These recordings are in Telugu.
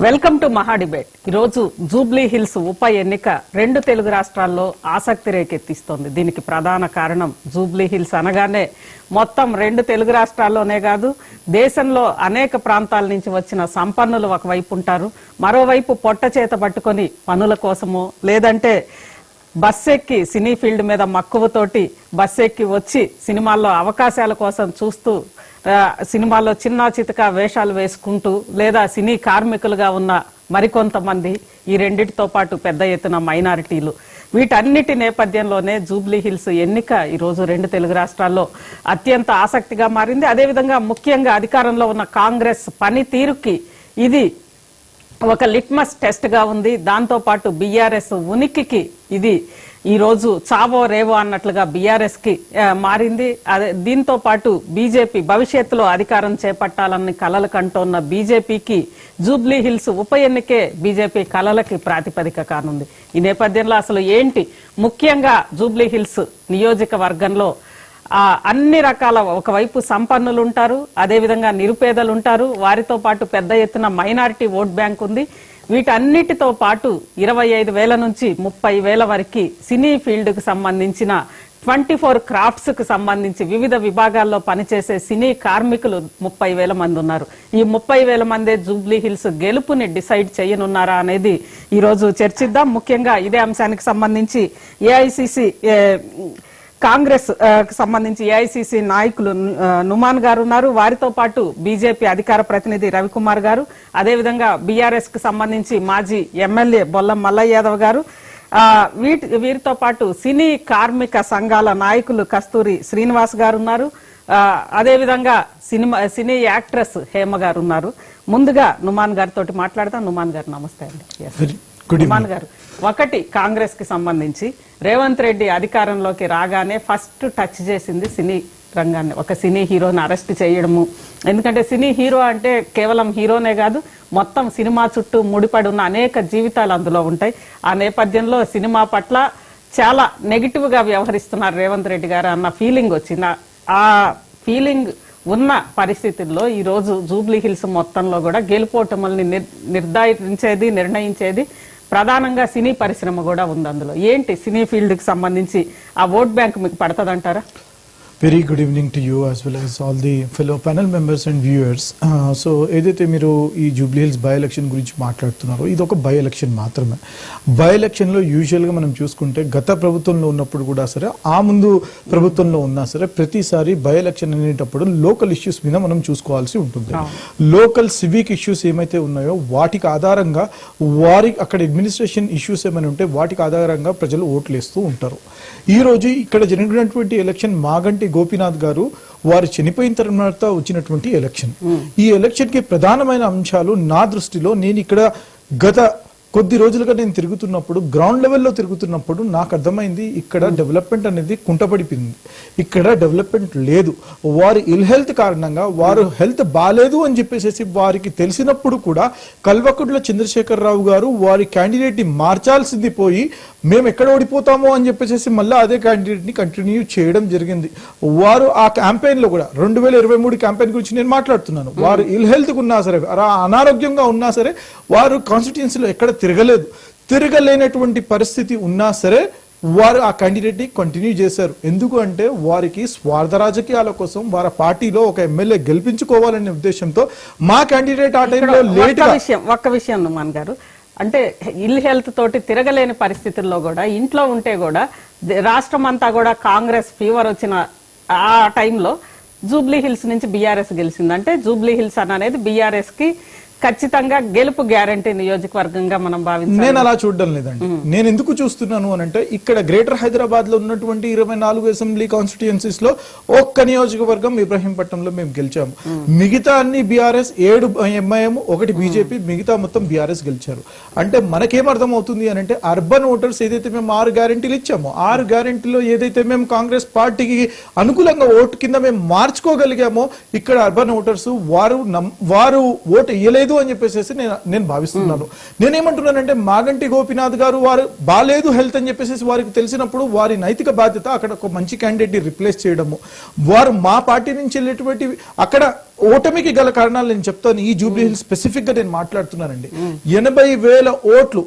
వెల్కమ్ టు మహా డిబేట్. ఈరోజు జూబ్లీ హిల్స్ ఉప ఎన్నిక రెండు తెలుగు రాష్ట్రాల్లో ఆసక్తి రేకెత్తిస్తోంది. దీనికి ప్రధాన కారణం జూబ్లీ హిల్స్ అనగానే మొత్తం రెండు తెలుగు రాష్ట్రాల్లోనే కాదు దేశంలో అనేక ప్రాంతాల నుంచి వచ్చిన సంపన్నులు ఒకవైపు ఉంటారు, మరోవైపు పొట్ట చేత పట్టుకొని పనుల కోసమో లేదంటే బస్ ఎక్కి సినీ ఫీల్డ్ మీద మక్కువతోటి బస్ ఎక్కి వచ్చి సినిమాల్లో అవకాశాల కోసం చూస్తూ సినిమాల్లో చిన్న చితక వేషాలు వేసుకుంటూ లేదా సినీ కార్మికులుగా ఉన్న మరికొంతమంది, ఈ రెండిటితో పాటు పెద్ద ఎత్తున మైనారిటీలు, వీటన్నిటి నేపథ్యంలోనే జూబ్లీ హిల్స్ ఎన్నిక ఈరోజు రెండు తెలుగు రాష్ట్రాల్లో అత్యంత ఆసక్తిగా మారింది. అదేవిధంగా ముఖ్యంగా అధికారంలో ఉన్న కాంగ్రెస్ పనితీరుకి ఇది ఒక లిట్మస్ టెస్ట్ గా ఉంది. దాంతో పాటు బీఆర్ఎస్ ఉనికికి ఇది ఈ రోజు చావో రేవో అన్నట్లుగా బీఆర్ఎస్ కి మారింది. అదే దీంతో పాటు బీజేపీ భవిష్యత్తులో అధికారం చేపట్టాలని కలలు కంటోన్న బీజేపీకి జూబ్లీ హిల్స్ ఉప ఎన్నికే బీజేపీ కలలకి ప్రాతిపదిక కానుంది. ఈ నేపథ్యంలో అసలు ఏంటి ముఖ్యంగా జూబ్లీ హిల్స్ నియోజకవర్గంలో అన్ని రకాల, ఒకవైపు సంపన్నులు ఉంటారు, అదేవిధంగా నిరుపేదలు ఉంటారు, వారితో పాటు పెద్ద ఎత్తున మైనారిటీ ఓట్ బ్యాంక్ ఉంది. వీటన్నిటితో పాటు 25,000 నుంచి 30,000 వరకు సినీ ఫీల్డ్ కు సంబంధించిన 24 క్రాఫ్ట్స్ కు సంబంధించి వివిధ విభాగాల్లో పనిచేసే సినీ కార్మికులు 30,000 మంది ఉన్నారు. ఈ 30,000 మందే జూబ్లీ హిల్స్ గెలుపుని డిసైడ్ చేయనున్నారా అనేది ఈ రోజు చర్చిద్దాం. ముఖ్యంగా ఇదే అంశానికి సంబంధించి ఏఐసిసి కాంగ్రెస్ సంబంధించి ఏఐసిసి నాయకులు నుమాన్ గారు ఉన్నారు, వారితో పాటు బీజేపీ అధికార ప్రతినిధి రవికుమార్ గారు, అదేవిధంగా బీఆర్ఎస్ కు సంబంధించి మాజీ ఎమ్మెల్యే బొల్లం మల్లయ్య యాదవ్ గారు, వీరితో పాటు సినీ కార్మిక సంఘాల నాయకులు కస్తూరి శ్రీనివాస్ గారు ఉన్నారు, అదేవిధంగా సినీ యాక్ట్రెస్ హేమ గారు ఉన్నారు. ముందుగా నుమాన్ గారితో మాట్లాడతాం. నుమాన్ గారు నమస్తే అండి. నుమాన్ గారు, ఒకటి కాంగ్రెస్ కి సంబంధించి రేవంత్ రెడ్డి అధికారంలోకి రాగానే ఫస్ట్ టచ్ చేసింది సినీ రంగాన్ని, ఒక సినీ హీరోని అరెస్ట్ చేయడము. ఎందుకంటే సినీ హీరో అంటే కేవలం హీరోనే కాదు, మొత్తం సినిమా చుట్టూ ముడిపడి ఉన్న అనేక జీవితాలు అందులో ఉంటాయి. ఆ నేపథ్యంలో సినిమా పట్ల చాలా నెగిటివ్ గా వ్యవహరిస్తున్నారు రేవంత్ రెడ్డి గారు అన్న ఫీలింగ్ వచ్చింది. ఆ ఫీలింగ్ ఉన్న పరిస్థితుల్లో ఈ రోజు జూబ్లీ హిల్స్ మొత్తంలో కూడా గెలుపోటముల్ని నిర్ణయించేది ప్రధానంగా సినీ పరిశ్రమ కూడా ఉంది. అందులో ఏంటి సినీ ఫీల్డ్ కి సంబంధించి ఆ ఓట్ బ్యాంక్ మీకు పడుతుందంటారా? Very good evening to you as well as all the fellow panel members and viewers. So ఏదైతే మీరు ఈ జూబ్లీ హిల్స్ బై ఎలక్షన్ గురించి మాట్లాడుతున్నారో, ఇది ఒక బై ఎలక్షన్ మాత్రమే. బై ఎలక్షన్లో యూజువల్గా మనం చూసుకుంటే గత ప్రభుత్వంలో ఉన్నప్పుడు కూడా సరే, ఆ ముందు ప్రభుత్వంలో ఉన్నా సరే, ప్రతిసారి బై ఎలక్షన్ అనేటప్పుడు లోకల్ ఇష్యూస్ మీద మనం చూసుకోవాల్సి ఉంటుంది. లోకల్ సివిక్ ఇష్యూస్ ఏమైతే ఉన్నాయో వాటికి ఆధారంగా అక్కడ అడ్మినిస్ట్రేషన్ ఇష్యూస్ ఏమైనా ఉంటే వాటికి ఆధారంగా ప్రజలు ఓట్లు వేస్తూ ఉంటారు. ఈ రోజు ఇక్కడ జరిగినటువంటి ఎలక్షన్ మాగంటి గోపీనాథ్ గారు వారు చనిపోయిన తర్వాత వచ్చినటువంటి ఎలక్షన్. ఈ ఎలక్షన్ కి ప్రధానమైన అంశాలు నా దృష్టిలో, నేను ఇక్కడ గత కొద్ది రోజులుగా నేను తిరుగుతున్నప్పుడు, గ్రౌండ్ లెవెల్లో తిరుగుతున్నప్పుడు నాకు అర్థమైంది ఇక్కడ డెవలప్మెంట్ అనేది కుంటపడిపోయింది. ఇక్కడ డెవలప్మెంట్ లేదు. వారి ఇల్ హెల్త్ కారణంగా, వారు హెల్త్ బాగాలేదు అని చెప్పేసి వారికి తెలిసినప్పుడు కూడా కల్వకుట్ల చంద్రశేఖరరావు గారు వారి క్యాండిడేట్ ని మార్చాల్సింది పోయి మేము ఎక్కడ ఓడిపోతామో అని చెప్పేసి మళ్ళీ అదే క్యాండిడేట్ ని కంటిన్యూ చేయడం జరిగింది. వారు ఆ క్యాంపెయిన్ లో కూడా 2023 క్యాంపెయిన్ గురించి నేను మాట్లాడుతున్నాను. వారు ఇల్ హెల్త్ ఉన్నా సరే, అనారోగ్యంగా ఉన్నా సరే, వారు కాన్స్టిట్యుయెన్సీలో ఎక్కడ తిరగలేనటువంటి పరిస్థితి ఉన్నా సరే వారు ఆ క్యాండిడేట్ ని కంటిన్యూ చేశారు. ఎందుకు అంటే వారికి స్వార్థ రాజకీయాల కోసం వారి పార్టీలో ఒక ఎమ్మెల్యే గెలిపించుకోవాలనే ఉద్దేశంతో మా క్యాండిడేట్ ఆ టైంలో ఒక్క విషయం నుమాన్ గారు, అంటే ఇల్ హెల్త్ తోటి తిరగలేని పరిస్థితుల్లో కూడా ఇంట్లో ఉంటే కూడా రాష్ట్రం అంతా కూడా కాంగ్రెస్ ఫీవర్ వచ్చిన ఆ టైంలో జూబ్లీ హిల్స్ నుంచి బీఆర్ఎస్ గెలిచిందంటే జూబ్లీ హిల్స్ అనేది బీఆర్ఎస్ కి ఖచ్చితంగా గెలుపు గ్యారంటీ నియోజకవర్గంగా మనం భావించాలి. నేను అలా చూడడం లేదండి. నేను ఎందుకు చూస్తున్నాను అని అంటే, ఇక్కడ గ్రేటర్ హైదరాబాద్ లో ఉన్నటువంటి 24 అసెంబ్లీ కాన్స్టిట్యుయెన్సీస్ లో ఒక్క నియోజకవర్గం ఇబ్రహీంపట్నంలో మేము గెలిచాము. మిగతా అన్ని బీఆర్ఎస్, 7 ఎంఐఎం, 1 బీజేపీ, మిగతా మొత్తం బీఆర్ఎస్ గెలిచారు. అంటే మనకేం అర్థం అవుతుంది అని అంటే, అర్బన్ ఓటర్స్ ఏదైతే మేము 6 గ్యారెంటీలు ఇచ్చామో, 6 గ్యారెంటీలో ఏదైతే మేము కాంగ్రెస్ పార్టీకి అనుకూలంగా ఓటు కింద మేము మార్చుకోగలిగామో, ఇక్కడ అర్బన్ ఓటర్స్ వారు ఓటు ఇయ్యలేదు అని చెప్పేసి నేను భావిస్తున్నాను. నేనేమంటున్నానంటే, మాగంటి గోపీనాథ్ గారు వారు బాలేదు హెల్త్ అని చెప్పేసి వారికి తెలిసినప్పుడు వారి నైతిక బాధ్యత అక్కడ ఒక మంచి క్యాండిడేట్ ని రిప్లేస్ చేయడము, వారు మా పార్టీ నుంచి వెళ్ళేటువంటి అక్కడ ఓటమికి గల కారణాలు నేను చెప్తాను. ఈ జూబ్లీ హిల్స్ స్పెసిఫిక్ గా నేను మాట్లాడుతున్నానండి. 80,000 ఓట్లు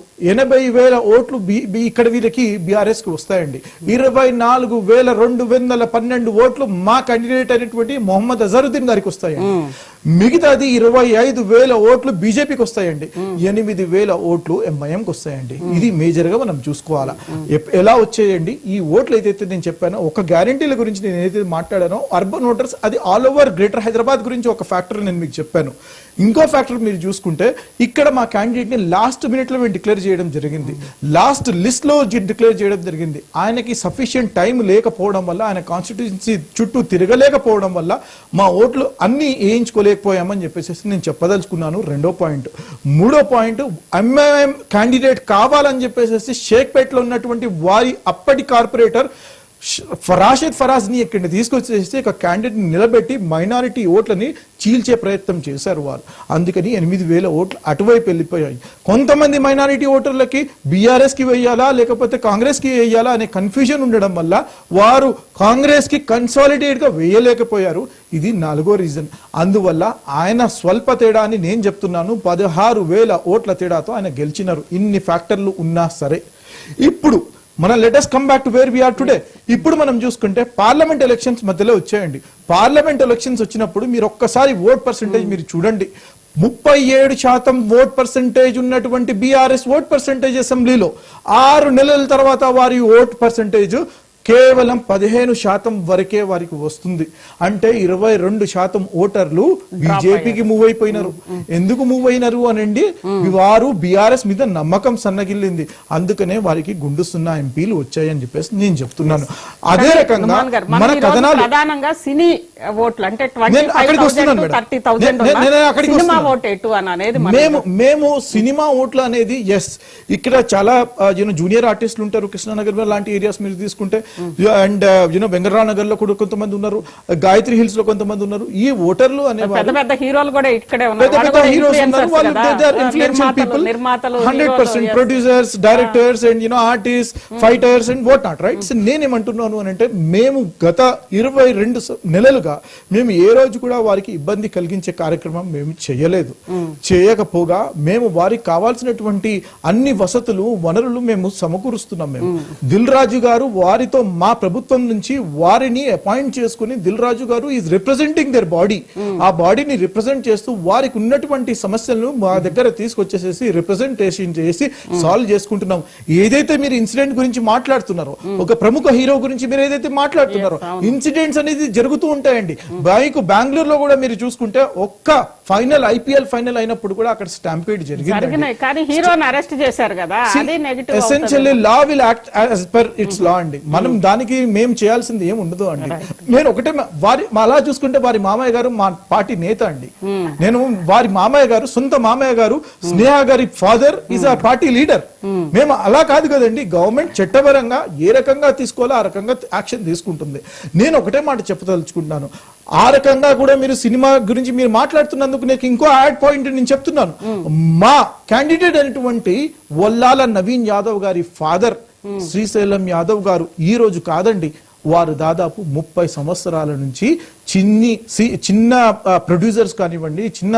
ఇక్కడ వీళ్ళకి బీఆర్ఎస్ కి వస్తాయండి. 24,212 ఓట్లు మా కేండిడేట్ అయినటువంటి మొహమ్మద్ అజరుద్దీన్ గారికి వస్తాయండి. మిగతాది 25,000 ఓట్లు బీజేపీకి వస్తాయండి. 8,000 ఓట్లు ఎంఐఎంకి వస్తాయండి. ఇది మేజర్ గా మనం చూసుకోవాలా. ఎలా వచ్చేయండి ఈ ఓట్లు ఏదైతే నేను చెప్పానో, ఒక గ్యారంటీల గురించి నేను ఏదైతే మాట్లాడానో అర్బన్ ఓటర్స్, అది ఆల్ ఓవర్ గ్రేటర్ హైదరాబాద్ గురించి ఒక ఫ్యాక్టర్ నేను మీకు చెప్పాను. ఇంకో ఫ్యాక్టర్ మీరు చూసుకుంటే, ఇక్కడ మా క్యాండిడేట్ ని లాస్ట్ మినిట్ లో మేము డిక్లేర్ చేయడం జరిగింది, లాస్ట్ లిస్ట్ లో డిక్లేర్ చేయడం జరిగింది. ఆయనకి సఫిషియెంట్ టైం లేకపోవడం వల్ల, ఆయన కాన్స్టిట్యూన్సీ చుట్టూ తిరగలేకపోవడం వల్ల మా ఓట్లు అన్ని వేయించుకోలేకపోయామని చెప్పేసి నేను చెప్పదలుచుకున్నాను. రెండో పాయింట్. మూడో పాయింట్, ఎంఐఎం క్యాండిడేట్ కావాలని చెప్పేసి షేక్పేటలో ఉన్నటువంటి వారి అప్పటి కార్పొరేటర్ రాషిద్ ఫరాజ్ ని ఇక్కడ తీసుకొచ్చేసి ఒక క్యాండిడేట్ ని నిలబెట్టి మైనారిటీ ఓట్లని చీల్చే ప్రయత్నం చేశారు వారు. అందుకని 8,000 ఓట్లు అటువైపు వెళ్ళిపోయాయి. కొంతమంది మైనారిటీ ఓటర్లకి బీఆర్ఎస్ కి వేయాలా లేకపోతే కాంగ్రెస్ కి వేయాలా అనే కన్ఫ్యూజన్ ఉండడం వల్ల వారు కాంగ్రెస్ కి కన్సాలిడేట్ గా వేయలేకపోయారు. ఇది 4వ రీజన్. అందువల్ల ఆయన స్వల్ప తేడా అని నేను చెప్తున్నాను. 16,000 ఓట్ల తేడాతో ఆయన గెలిచినారు. ఇన్ని ఫ్యాక్టర్లు ఉన్నా సరే. ఇప్పుడు మనం let us come back to where we are today. ఇప్పుడు మనం చూసుకుంటే పార్లమెంట్ ఎలక్షన్స్ మధ్యలో వచ్చాయండి. పార్లమెంట్ ఎలక్షన్స్ వచ్చినప్పుడు మీరు ఒక్కసారి ఓట్ పర్సెంటేజ్ మీరు చూడండి. 37% ఓట్ పర్సెంటేజ్ ఉన్నటువంటి బీఆర్ఎస్ ఓట్ పర్సెంటేజ్ అసెంబ్లీలో 6 నెలల తర్వాత వారి ఓట్ పర్సెంటేజ్ కేవలం 15% వరకే వారికి వస్తుంది. అంటే 22% ఓటర్లు బీజేపీకి మూవ్ అయిపోయినారు. ఎందుకు మూవ్ అయినారు అనండి, వారు బీఆర్ఎస్ మీద నమ్మకం సన్నగిల్లింది. అందుకనే వారికి గుండు 0 ఎంపీలు వచ్చాయని చెప్పేసి నేను చెప్తున్నాను. అదే రకంగా మన కథనాలు ప్రధానంగా సినీ ఓట్లు అంటే మేము సినిమా ఓట్లు అనేది ఎస్, ఇక్కడ చాలా జూనియర్ ఆర్టిస్టులు ఉంటారు. కృష్ణానగర్ లాంటి ఏరియాస్ మీరు తీసుకుంటే, అండ్ వెంకటరావు నగర్ లో కూడా కొంతమంది ఉన్నారు, గాయత్రి హిల్స్ లో కొంతమంది ఉన్నారు. ఈ ఓటర్లు అనే పెద్ద పెద్ద హీరోలు కూడా ఇక్కడే ఉన్నారు. 100% producers, directors and artist, fighters and what not, right. నేనేమంటున్నాను అని అంటే, మేము గత 22 నెలలుగా మేము ఏ రోజు కూడా వారికి ఇబ్బంది కలిగించే కార్యక్రమం మేము చేయలేదు. చేయకపోగా మేము వారికి కావాల్సినటువంటి అన్ని వసతులు, వనరులు మేము సమకూరుస్తున్నాం. మేము దిల్ రాజు గారు వారితో మా ప్రభుత్వం నుంచి వారిని అపాయింట్ చేసుకుని, దిల్ రాజు గారు ఈజ్ రిప్రజెంటింగ్ దర్ బాడీ. ఆ బాడీని రిప్రజెంట్ చేస్తూ వారికి ఉన్నటువంటి సమస్యలను మా దగ్గర తీసుకొచ్చేసేసి రిప్రజెంటేషన్ చేసి సాల్వ్ చేసుకుంటున్నాం. ఏదైతే మీరు ఇన్సిడెంట్ గురించి మాట్లాడుతున్నారో, ఒక ప్రముఖ హీరో గురించి మీరు ఏదైతే మాట్లాడుతున్నారో, ఇన్సిడెంట్స్ అనేది జరుగుతూ ఉంటాయండి. బెంగళూరులో కూడా మీరు చూసుకుంటే ఒక్క ఫైనల్ ఐపీఎల్ ఫైనల్ అయినప్పుడు కూడా అక్కడ స్టాంపీడ్ జరిగింది. కానీ హీరోని అరెస్ట్ చేశారు కదా, అది negative. Essentially law will act as per it's లా అండి. మనం దానికి మేము చేయాల్సింది ఏం ఉండదు అండి. నేను ఒకటే, అలా చూసుకుంటే వారి మామయ్య గారు మా పార్టీ నేత అండి. నేను వారి మామయ్య గారు, సొంత మామయ్య గారు, స్నేహ గారి ఫాదర్ ఈజ్ ఆ పార్టీ లీడర్. మేము అలా కాదు కదండి. గవర్నమెంట్ చట్టపరంగా ఏ రకంగా తీసుకోవాలో ఆ రకంగా యాక్షన్ తీసుకుంటుంది. నేను ఒకటే మాట చెప్పదలుచుకుంటున్నాను. ఆ రకంగా కూడా మీరు సినిమా గురించి మీరు మాట్లాడుతున్నందుకు నాకు ఇంకో యాడ్ పాయింట్ నేను చెప్తున్నాను. మా క్యాండిడేట్ అయినటువంటి వల్లాల నవీన్ యాదవ్ గారి ఫాదర్ శ్రీశైలం యాదవ్ గారు ఈ రోజు కాదండి, వారు దాదాపు 30 సంవత్సరాల నుంచి చిన్న ప్రొడ్యూసర్స్ కానివ్వండి, చిన్న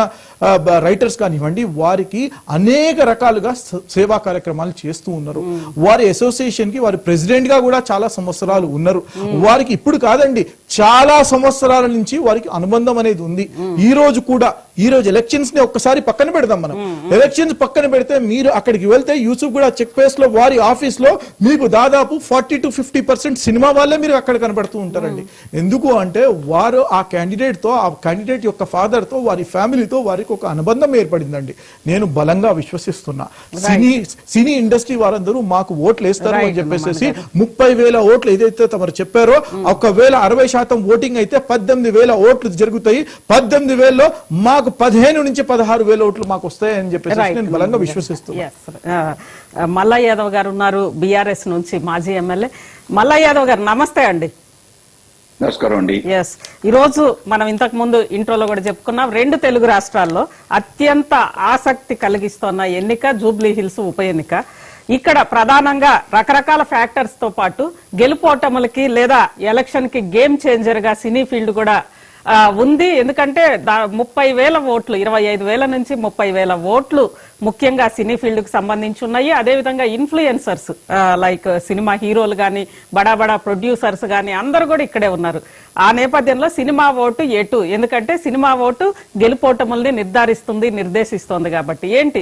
రైటర్స్ కానివ్వండి, వారికి అనేక రకాలుగా సేవా కార్యక్రమాలు చేస్తూ ఉన్నారు. వారి అసోసియేషన్ కి వారి ప్రెసిడెంట్ గా కూడా చాలా సంవత్సరాలు ఉన్నారు. వారికి ఇప్పుడు కాదండి, చాలా సంవత్సరాల నుంచి వారికి అనుబంధం అనేది ఉంది. ఈ రోజు కూడా, ఈ రోజు ఎలక్షన్స్ ని ఒక్కసారి పక్కన పెడదాం. మనం ఎలక్షన్స్ పక్కన పెడితే మీరు అక్కడికి వెళ్తే యూసుఫ్ కూడా చెక్ పోస్ట్ లో వారి ఆఫీస్ లో మీకు దాదాపు 40 to 50% సినిమా వాళ్ళే మీరు అక్కడ కనబడుతూ ఉంటారండి. ఎందుకు అంటే వారు ఆ క్యాండిడేట్ తో, ఆ క్యాండిడేట్ యొక్క ఫాదర్ తో, వారి ఫ్యామిలీతో వారికి ఒక అనుబంధం ఏర్పడిందండి. నేను బలంగా విశ్వసిస్తున్నా. సినీ ఇండస్ట్రీ వారందరూ మాకు ఓట్లు వేస్తారు అని చెప్పేసి 30,000 ఓట్లు ఏదైతే తమరు చెప్పారో, ఒకవేళ 60% ఓటింగ్ అయితే 18,000 ఓట్లు జరుగుతాయి. 18,000లో మాకు 15 నుంచి 16,000 ఓట్లు మాకు వస్తాయని చెప్పేసి నేను బలంగా విశ్వసిస్తున్నా. మల్లా యాదవ్ గారు ఉన్నారు, బీఆర్ఎస్ నుంచి మాజీ ఎమ్మెల్యే. మల్లా యాదవ్ గారు నమస్తే అండి. నమస్కారం అండి. ఎస్, ఈ రోజు మనం ఇంతకు ముందు ఇంట్రోలో కూడా చెప్పుకున్నాం, 2 తెలుగు రాష్ట్రాల్లో అత్యంత ఆసక్తి కలిగిస్తున్న ఎన్నిక జూబ్లీ హిల్స్ ఉప ఎన్నిక. ఇక్కడ ప్రధానంగా రకరకాల ఫ్యాక్టర్స్ తో పాటు గెలుపోటములకి లేదా ఎలక్షన్ కి గేమ్ చేంజర్ గా సినీ ఫీల్డ్ కూడా ఉంది. ఎందుకంటే 30,000 ఓట్లు, 25,000 నుంచి 30,000 ఓట్లు ముఖ్యంగా సినీ ఫీల్డ్ కు సంబంధించి ఉన్నాయి. అదేవిధంగా ఇన్ఫ్లుయెన్సర్స్ లైక్ సినిమా హీరోలు గాని, బడా బడా ప్రొడ్యూసర్స్ గాని అందరూ కూడా ఇక్కడే ఉన్నారు. ఆ నేపథ్యంలో సినిమా ఓటు ఎటు, ఎందుకంటే సినిమా ఓటు గెలుపోటముల్ని నిర్ధారిస్తుంది, నిర్దేశిస్తోంది. కాబట్టి ఏంటి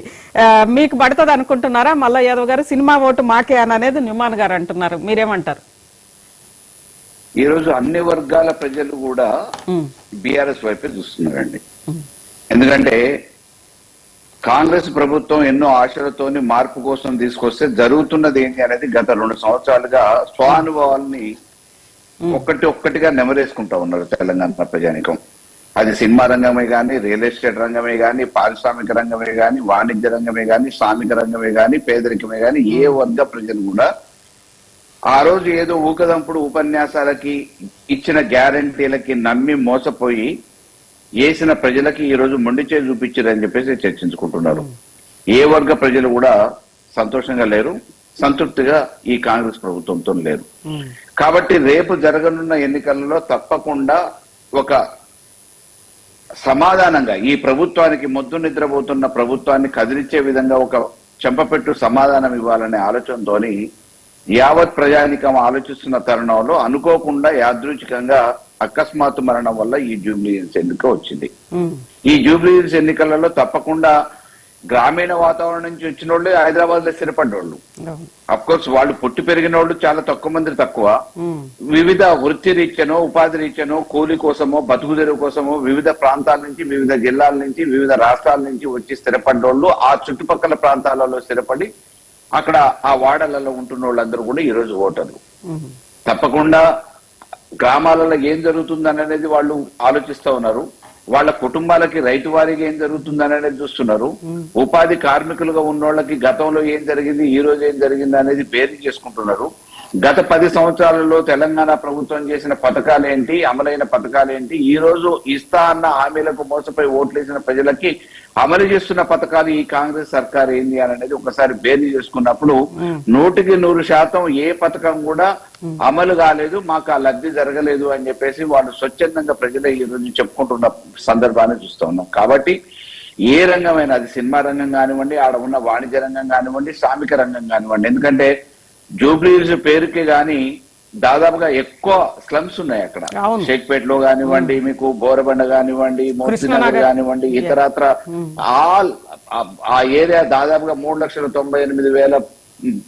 మీకు పడుతుంది అనుకుంటున్నారా? మల్లా యాదవ్ గారు సినిమా ఓటు మాకే అనేది న్యూమాన్ గారు అంటున్నారు, మీరేమంటారు? ఈ రోజు అన్ని వర్గాల ప్రజలు కూడా బీఆర్ఎస్ వైపే చూస్తున్నారండి. ఎందుకంటే కాంగ్రెస్ ప్రభుత్వం ఎన్నో ఆశలతోని మార్పు కోసం తీసుకొస్తే జరుగుతున్నది ఏంటి అనేది గత 2 సంవత్సరాలుగా స్వానుభవాల్ని ఒక్కటిగా నెమరేసుకుంటా ఉన్నారు తెలంగాణ ప్రజానికం. అది సినిమా రంగమే కానీ, రియల్ ఎస్టేట్ రంగమే కానీ, పారిశ్రామిక రంగమే కానీ, వాణిజ్య రంగమే కానీ, శ్రామిక రంగమే కానీ, పేదరికమే కానీ, ఏ వర్గ ప్రజలు కూడా ఆ రోజు ఏదో ఊకదంపుడు ఉపన్యాసాలకి ఇచ్చిన గ్యారంటీలకి నమ్మి మోసపోయి వేసిన ప్రజలకి ఈ రోజు మొండిచే చూపించారని చెప్పేసి చర్చించుకుంటున్నారు. ఏ వర్గ ప్రజలు కూడా సంతోషంగా లేరు, సంతృప్తిగా ఈ కాంగ్రెస్ ప్రభుత్వంతో లేరు. కాబట్టి రేపు జరగనున్న ఎన్నికలలో తప్పకుండా ఒక సమాధానంగా ఈ ప్రభుత్వానికి మొద్దు నిద్రపోతున్న ప్రభుత్వాన్ని కదిలించే విధంగా ఒక చెంపపెట్టు సమాధానం ఇవ్వాలనే ఆలోచనతోని యావత్ ప్రజానికం ఆలోచిస్తున్న తరుణంలో అనుకోకుండా యాదృచ్ఛికంగా అకస్మాత్తు మరణం వల్ల ఈ జూబ్లీ హిల్స్ ఎన్నిక వచ్చింది. ఈ జూబ్లీ హిల్స్ ఎన్నికలలో తప్పకుండా గ్రామీణ వాతావరణం నుంచి వచ్చిన వాళ్ళు హైదరాబాద్ లో స్థిరపడ్డోళ్ళు. అఫ్కోర్స్ వాళ్ళు పుట్టి పెరిగిన వాళ్ళు చాలా తక్కువ మంది, తక్కువ. వివిధ వృత్తి రీత్యనో, ఉపాధి రీత్యనో, కూలి కోసమో, బతుకుదెరువు కోసమో వివిధ ప్రాంతాల నుంచి, వివిధ జిల్లాల నుంచి, వివిధ రాష్ట్రాల నుంచి వచ్చి స్థిరపడ్డోళ్ళు ఆ చుట్టుపక్కల ప్రాంతాలలో స్థిరపడి అక్కడ ఆ వాడలలో ఉంటున్న వాళ్ళందరూ కూడా ఈ రోజు ఓటర్లు. తప్పకుండా గ్రామాలలో ఏం జరుగుతుందని అనేది వాళ్ళు ఆలోచిస్తూ ఉన్నారు. వాళ్ళ కుటుంబాలకి రైతు వారికి ఏం జరుగుతుందని అనేది చూస్తున్నారు. ఉపాధి కార్మికులుగా ఉన్నోళ్ళకి గతంలో ఏం జరిగింది, ఈ రోజు ఏం జరిగింది అనేది బేరీ చేసుకుంటున్నారు. గత 10 సంవత్సరాలలో తెలంగాణ ప్రభుత్వం చేసిన పథకాలు ఏంటి, అమలైన పథకాలు ఏంటి, ఈ రోజు ఇస్తా అన్న హామీలకు మోసపోయి ఓట్లేసిన ప్రజలకి అమలు చేస్తున్న పథకాలు ఈ కాంగ్రెస్ సర్కార్ ఏంది అని అనేది ఒకసారి బేరీ చేసుకున్నప్పుడు 100% ఏ పథకం కూడా అమలు కాలేదు, మాకు ఆ లబ్ధి జరగలేదు అని చెప్పేసి వాళ్ళు స్వచ్ఛందంగా ప్రజలే ఈ రోజు చెప్పుకుంటున్న సందర్భాన్ని చూస్తూ ఉన్నాం. కాబట్టి ఏ రంగమైనా, అది సినిమా రంగం కానివ్వండి, ఆడ ఉన్న వాణిజ్య రంగం కానివ్వండి, శ్రామిక రంగం కానివ్వండి, ఎందుకంటే జూబ్లీ హిల్స్ పేరుకి గాని దాదాపుగా ఎక్కువ స్లమ్స్ ఉన్నాయి అక్కడ. షేక్పేట్ లో కానివ్వండి, మీకు బోరబండ కానివ్వండి, మోతీనగర్ కానివ్వండి, ఇతరత్ర ఆల్ ఆ ఏరియా దాదాపుగా 3,98,000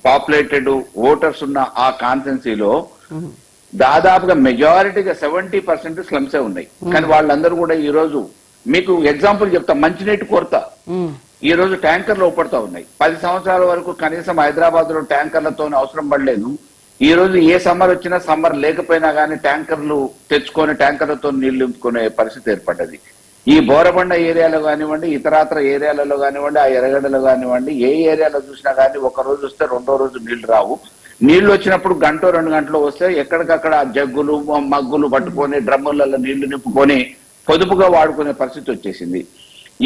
పాపులేటెడ్ ఓటర్స్ ఉన్న ఆ కాన్స్టెన్సీలో దాదాపుగా మెజారిటీగా 70% స్లమ్సే ఉన్నాయి. కానీ వాళ్ళందరూ కూడా ఈ రోజు మీకు ఎగ్జాంపుల్ చెప్తా, మంచినీటి కొరత ఈ రోజు ట్యాంకర్లు ఉపడతా ఉన్నాయి. 10 సంవత్సరాల వరకు కనీసం హైదరాబాద్ లో ట్యాంకర్లతో అవసరం పడలేదు. ఈ రోజు ఏ సమ్మర్ వచ్చినా, సమ్మర్ లేకపోయినా కానీ ట్యాంకర్లు తెచ్చుకొని ట్యాంకర్లతో నీళ్లు నింపుకునే పరిస్థితి ఏర్పడ్డది. ఈ బోరబండ ఏరియాలో కానివ్వండి, ఇతరాత్ర ఏరియాలలో కానివ్వండి, ఆ ఎర్రగడ్డలో కానివ్వండి, ఏ ఏరియాలో చూసినా కానీ ఒక రోజు వస్తే 2వ రోజు నీళ్లు రావు. నీళ్లు వచ్చినప్పుడు 1-2 గంటలు వస్తే ఎక్కడికక్కడ జగ్గులు మగ్గులు పట్టుకొని డ్రమ్ములలో నీళ్లు నింపుకొని పొదుపుగా వాడుకునే పరిస్థితి వచ్చేసింది.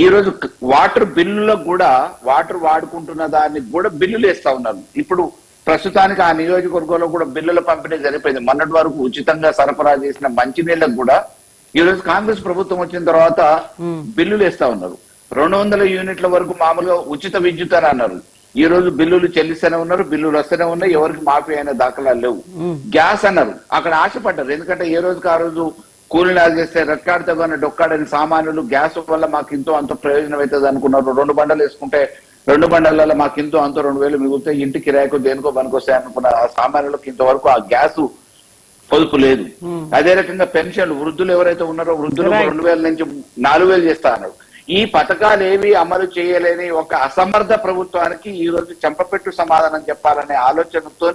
ఈ రోజు వాటర్ బిల్లులకు కూడా, వాటర్ వాడుకుంటున్న దానికి కూడా బిల్లులు వేస్తా ఉన్నారు. ఇప్పుడు ప్రస్తుతానికి ఆ నియోజకవర్గంలో కూడా బిల్లుల పంపిణీ జరిపోయింది. మొన్నటి వరకు ఉచితంగా సరఫరా చేసిన మంచినీళ్ళకు కూడా ఈ రోజు కాంగ్రెస్ ప్రభుత్వం వచ్చిన తర్వాత బిల్లులు వేస్తా ఉన్నారు. 200 యూనిట్ల వరకు మామూలుగా ఉచిత విద్యుత్ అని అన్నారు. ఈ రోజు బిల్లులు చెల్లిస్తూనే ఉన్నారు, బిల్లులు వస్తూనే ఉన్నాయి, ఎవరికి మాఫీ అయిన దాఖలాలు లేవు. గ్యాస్ అన్నారు, అక్కడ ఆశపడ్డారు. ఎందుకంటే ఏ రోజుకి ఆ రోజు కూలీనాలు చేస్తే రెక్కాడితే కానీ డొక్కాడని సామాన్యులు గ్యాస్ వల్ల మాకు ఇంతో అంత ప్రయోజనం అవుతుంది అనుకున్నారు. 2 బండలు వేసుకుంటే 2 బండలలో మాకు ఇంతో అంత 2,000 మిగులుతాయి, ఇంటి కిరాయికు దేనికో పనికొస్తాయి అనుకున్న ఆ సామాన్యులకు ఇంతవరకు ఆ గ్యాస్ పొదుపు లేదు. అదే రకంగా పెన్షన్లు, వృద్ధులు ఎవరైతే ఉన్నారో వృద్ధులు 2,000 నుంచి 4,000 చేస్తా అన్నారు. ఈ పథకాలు ఏవి అమలు చేయలేని ఒక అసమర్థ ప్రభుత్వానికి ఈ రోజు చెంపపెట్టు సమాధానం చెప్పాలనే ఆలోచనతో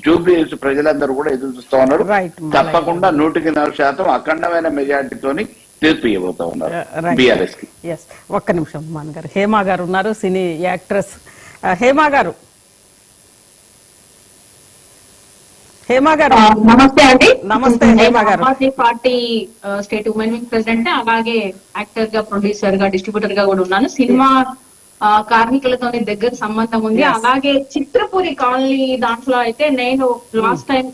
జూబ్లీ హిల్స్ ప్రజలందరూ కూడా ఎదురు చూస్తూ ఉన్నారు. తప్పకుండా 100% అఖండమైన మెజార్టీతోని తీర్పు ఇవ్వబోతా ఉన్నారు బీఆర్ఎస్ కి. ఒక్క నిమిషం మాన్ గారు, హేమా గారు ఉన్నారు, సినీ యాక్ట్రెస్. హేమా గారు, నమస్తే అండి. నమస్తే Hema garu. Aam Aadmi Party state women wing president, అలాగే యాక్టర్ గా, ప్రొడ్యూసర్ గా, డిస్ట్రిబ్యూటర్ గా కూడా ఉన్నాను. సినిమా కార్మికులతో దగ్గర సంబంధం ఉంది. అలాగే చిత్రపూరి కాలనీ దాంట్లో అయితే నేను లాస్ట్ టైం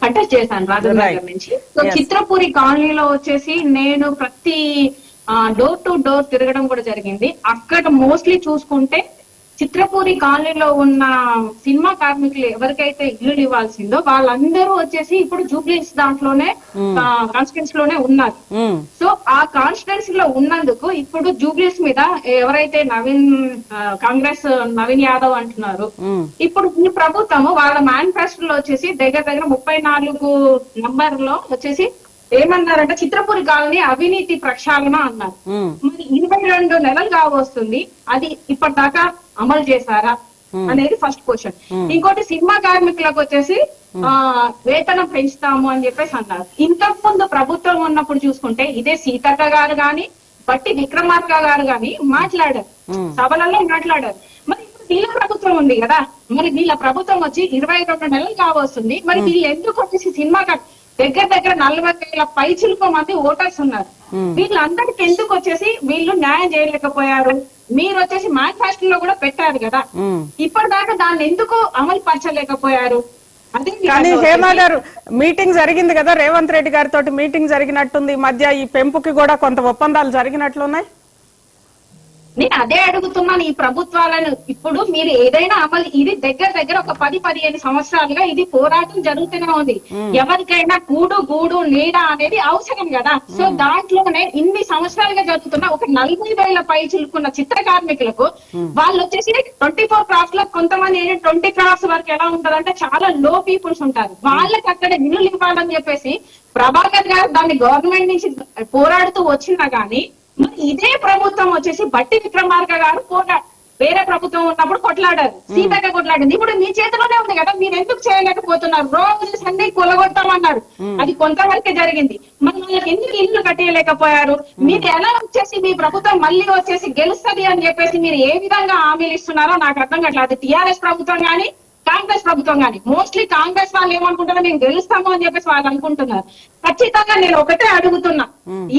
కంటెస్ట్ చేశాను రాజేంద్ర నగర్ నుంచి. సో చిత్రపూరి కాలనీలో వచ్చేసి నేను ప్రతి డోర్ టు డోర్ తిరగడం కూడా జరిగింది. అక్కడ మోస్ట్లీ చూసుకుంటే చిత్రపూరి కాలనీలో ఉన్న సినిమా కార్మికులు ఎవరికైతే ఇల్లు ఇవ్వాల్సిందో వాళ్ళందరూ వచ్చేసి ఇప్పుడు జూబ్లీస్ దాంట్లోనే కాన్స్టిట్యున్సీ లోనే ఉన్నారు. సో ఆ కాన్స్టిట్యున్సీ లో ఉన్నందుకు ఇప్పుడు జూబ్లీస్ మీద ఎవరైతే కాంగ్రెస్ నవీన్ యాదవ్ అంటున్నారు, ఇప్పుడు ఈ ప్రభుత్వం వాళ్ళ మేనిఫెస్టోలో వచ్చేసి దగ్గర 34 నంబర్ లో వచ్చేసి ఏమన్నారంటే చిత్రపూరి కాలనీ అవినీతి ప్రక్షాళన అన్నారు. మరి 22 నెలలు కావస్తుంది, అది ఇప్పటిదాకా అమలు చేశారా అనేది ఫస్ట్ క్వశ్చన్. ఇంకోటి సినిమా కార్మికులకు వచ్చేసి వేతనం పెంచుతాము అని చెప్పేసి అన్నారు. ఇంతకు ముందు ప్రభుత్వం ఉన్నప్పుడు చూసుకుంటే ఇదే సీతక్క గారు గాని బట్టి విక్రమార్క గారు గాని మాట్లాడారు, సభలలో మాట్లాడారు. మరి ఇప్పుడు వీళ్ళ ప్రభుత్వం ఉంది కదా, మరి వీళ్ళ ప్రభుత్వం వచ్చి 22 నెలలు కావస్తుంది, మరి వీళ్ళు ఎందుకు వచ్చేసి సినిమా దగ్గర 40,000 పైచిలుకో మంది ఓటర్స్ ఉన్నారు, వీళ్ళందరికి ఎందుకు వచ్చేసి వీళ్ళు న్యాయం చేయలేకపోయారు? మీరు వచ్చేసి మేనిఫెస్టోలో కూడా పెట్టారు కదా, ఇప్పటిదాకా దాన్ని ఎందుకు అమలు పరచలేకపోయారు? అదే కానీ హేమ గారు మీటింగ్ జరిగింది కదా, రేవంత్ రెడ్డి గారితో మీటింగ్ జరిగినట్టుంది. ఈ మధ్య ఈ పెంపుకి కూడా కొంత ఒప్పందాలు జరిగినట్లున్నాయి. నేను అదే అడుగుతున్నాను ఈ ప్రభుత్వాలను. ఇప్పుడు మీరు ఏదైనా అమలు, ఇది దగ్గర ఒక 10-15 సంవత్సరాలుగా ఇది పోరాటం జరుగుతూనే ఉంది. ఎవరికైనా గూడు నీడ అనేది అవసరం కదా. సో దాంట్లోనే ఇన్ని సంవత్సరాలుగా జరుగుతున్న ఒక 40,000 పై చిలుకున్న చిత్ర కార్మికులకు వాళ్ళు వచ్చేసి 24 క్రాఫ్ట్స్ లో కొంతమంది 20 క్రాఫ్ట్స్ వరకు ఎలా ఉంటదంటే చాలా లో పీపుల్స్ ఉంటారు, వాళ్ళకి అక్కడ ఇల్లు ఇవ్వాలని చెప్పేసి ప్రభాకర్ గారు దాన్ని గవర్నమెంట్ నుంచి పోరాడుతూ వచ్చినా గానీ మరి ఇదే ప్రభుత్వం వచ్చేసి బట్టి విక్రమార్క గారు వేరే ప్రభుత్వం ఉన్నప్పుడు కొట్లాడారు, సీతక్క కొట్లాడింది. ఇప్పుడు మీ చేతిలోనే ఉంది కదా, మీరు ఎందుకు చేయలేకపోతున్నారు? రోజు అన్ని కొలగొట్టామన్నారు, అది కొంతవరకే జరిగింది. మరి వాళ్ళకి ఎందుకు ఇల్లు కట్టేయలేకపోయారు? మీరు ఎలా వచ్చేసి మీ ప్రభుత్వం మళ్ళీ వచ్చేసి గెలుస్తుంది అని చెప్పేసి మీరు ఏ విధంగా హామీలు ఇస్తున్నారో నాకు అర్థం కావట్లేదు. అది టీఆర్ఎస్ ప్రభుత్వం కానీ కాంగ్రెస్ ప్రభుత్వం కానీ, మోస్ట్లీ కాంగ్రెస్ వాళ్ళు ఏమనుకుంటారో మేము గెలుస్తాము అని చెప్పేసి వాళ్ళు అనుకుంటున్నారు. ఖచ్చితంగా నేను ఒకటే అడుగుతున్నా,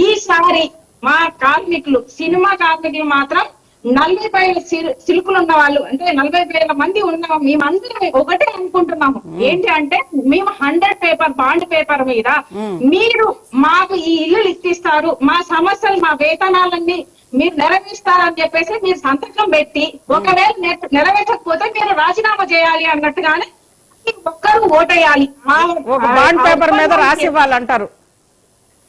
ఈసారి మా కార్మికులు, సినిమా కార్మికులు మాత్రం 40,000 సిలుకులు ఉన్న వాళ్ళు, అంటే 40,000 మంది ఉన్న మేమందరం ఒకటే అనుకుంటున్నాము. ఏంటి అంటే మేము 100 పేపర్ బాండ్ పేపర్ మీద మీరు మాకు ఈ ఇల్లు ఇప్పిస్తారు, మా సమస్యలు మా వేతనాలన్నీ మీరు నెరవేరుస్తారని చెప్పేసి మీరు సంతకం పెట్టి, ఒకవేళ నెరవేర్చకపోతే మీరు రాజీనామా చేయాలి అన్నట్టుగానే ఒక్కరు ఓటేయాలి. బాండ్ పేపర్ మీద రాసి ఇవ్వాలంటారు.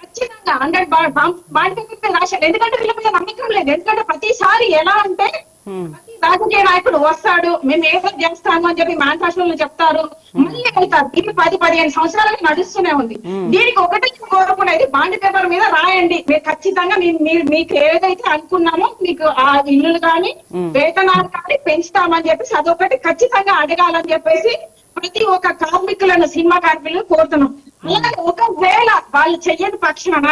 ఖచ్చితంగా 100 బాండ్ పేపర్ రాశారు. ఎందుకంటే వీళ్ళ మీద నమ్మకం లేదు. ఎందుకంటే ప్రతిసారి ఎలా అంటే ప్రతి రాజకీయ నాయకుడు వస్తాడు, మేము ఏదో చేస్తాము అని చెప్పి మేనిఫెస్టోలో చెప్తారు, మళ్ళీ వెళ్తారు. ఇది 10-15 సంవత్సరాలుగా నడుస్తూనే ఉంది. దీనికి ఒకటే కోరుకునేది, బాండ్ పేపర్ మీద రాయండి, మీరు ఖచ్చితంగా మీకు ఏదైతే అనుకున్నామో మీకు ఆ ఇల్లులు కానీ వేతనాలు కానీ పెంచుతామని చెప్పేసి అదొకటి ఖచ్చితంగా అడగాలని చెప్పేసి ప్రతి ఒక్క కార్మికులను, సినిమా కార్మికులను కోరుతున్నాం. అలాగే ఒకవేళ వాళ్ళు చెయ్యని పక్షాన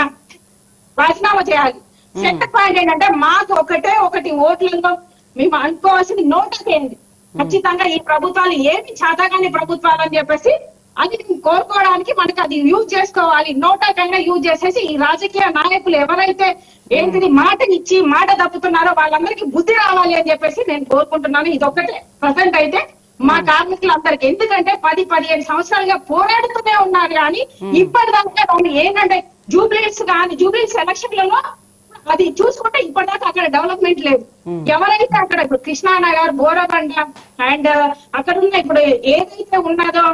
రాజీనామా చేయాలి. సెకండ్ పాయింట్ ఏంటంటే మాకు ఒకటి ఓట్లలో మేము అనుకోవాల్సింది నోటకేయండి. ఖచ్చితంగా ఈ ప్రభుత్వాలు ఏమి చేతగాని ప్రభుత్వాలు అని చెప్పేసి అది కోరుకోవడానికి మనకి అది యూజ్ చేసుకోవాలి. నోటకైనా యూజ్ చేసేసి ఈ రాజకీయ నాయకులు ఎవరైతే ఏంటిది మాట ఇచ్చి మాట తప్పుతున్నారో వాళ్ళందరికీ బుద్ధి రావాలి అని చెప్పేసి నేను కోరుకుంటున్నాను. ఇది ఒక్కటే ప్రజెంట్ అయితే మా కార్మికులందరికి. ఎందుకంటే 10-15 సంవత్సరాలుగా పోరాడుతూనే ఉన్నారు కానీ ఇప్పటిదాకా ఏంటంటే జూబ్లీస్ ఎలక్షన్లలో అది చూసుకుంటే ఇప్పటిదాకా అక్కడ డెవలప్మెంట్ లేదు. ఎవరైతే అక్కడ ఇప్పుడు కృష్ణానగర్, బోరబండ అండ్ అక్కడ ఉన్న ఇప్పుడు ఏదైతే ఉన్నదో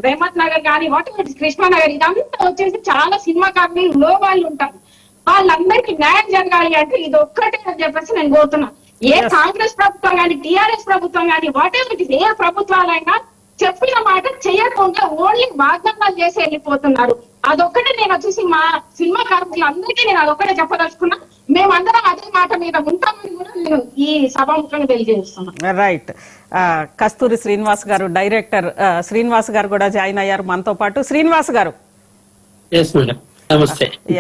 రేమత్ నగర్ కానీ వాటి కృష్ణానగర్, ఇదంతా వచ్చేసి చాలా సినిమా కార్మికులు లో వాళ్ళు ఉంటారు. వాళ్ళందరికీ న్యాయం జరగాలి అంటే ఇది ఒక్కటే అని చెప్పేసి నేను కోరుతున్నాను. ఏ కాంగ్రెస్ ప్రభుత్వం కానీ టీఆర్ఎస్ ప్రభుత్వం కానీ వాటెవర్ ఏ ప్రభుత్వాలైనా చెప్పిన మాట చేయకుండా ఓన్లీ వాగ్దానాలు చేసి వెళ్ళిపోతున్నారు. అదొక్కటే నేను వచ్చేసి మా సినిమా కార్మికులందరికీ నేను అదొక్కటే చెప్పదలుచుకున్నా. మేమందరం అదే మాట మీద ఉంటామని కూడా నేను ఈ సభాముఖంగా తెలియజేస్తున్నాను. రైట్. కస్తూరి శ్రీనివాస్ గారు, డైరెక్టర్ శ్రీనివాస్ గారు కూడా జాయిన్ అయ్యారు మనతో పాటు. శ్రీనివాస్ గారు.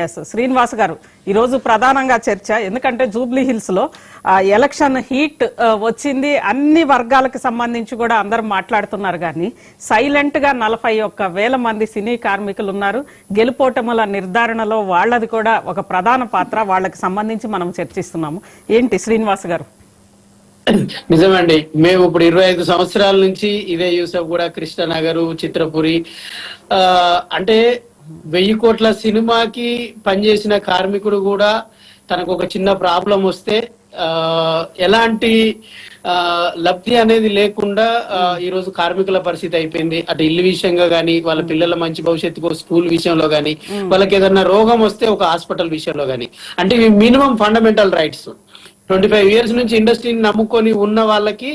ఎస్ శ్రీనివాస్ గారు, ఈ రోజు ప్రధానంగా చర్చ, ఎందుకంటే జూబ్లీ హిల్స్ లో ఎలక్షన్ హీట్ వచ్చింది, అన్ని వర్గాలకు సంబంధించి కూడా అందరూ మాట్లాడుతున్నారు. కానీ సైలెంట్ గా 41,000 మంది సినీ కార్మికులు ఉన్నారు. గెలుపోటముల నిర్ధారణలో వాళ్ళది కూడా ఒక ప్రధాన పాత్ర, వాళ్ళకి సంబంధించి మనం చర్చిస్తున్నాము. ఏంటి శ్రీనివాస్ గారు? నిజమండి. మేము ఇప్పుడు 25 సంవత్సరాల నుంచి ఇదే యూసఫ్ కూడా, కృష్ణనగర్, చిత్రపురి, అంటే 1000 కోట్ల సినిమాకి పనిచేసిన కార్మికుడు కూడా తనకు ఒక చిన్న ప్రాబ్లం వస్తే ఎలాంటి లబ్ధి అనేది లేకుండా ఈ రోజు కార్మికుల పరిస్థితి అయిపోయింది. అటు ఇల్లు విషయంగా గానీ, వాళ్ళ పిల్లల మంచి భవిష్యత్తుకు స్కూల్ విషయంలో గానీ, వాళ్ళకి ఏదైనా రోగం వస్తే ఒక హాస్పిటల్ విషయంలో గానీ, అంటే ఇవి మినిమం ఫండమెంటల్ రైట్స్. 25 years నుంచి ఇండస్ట్రీని నమ్ముకొని ఉన్న వాళ్ళకి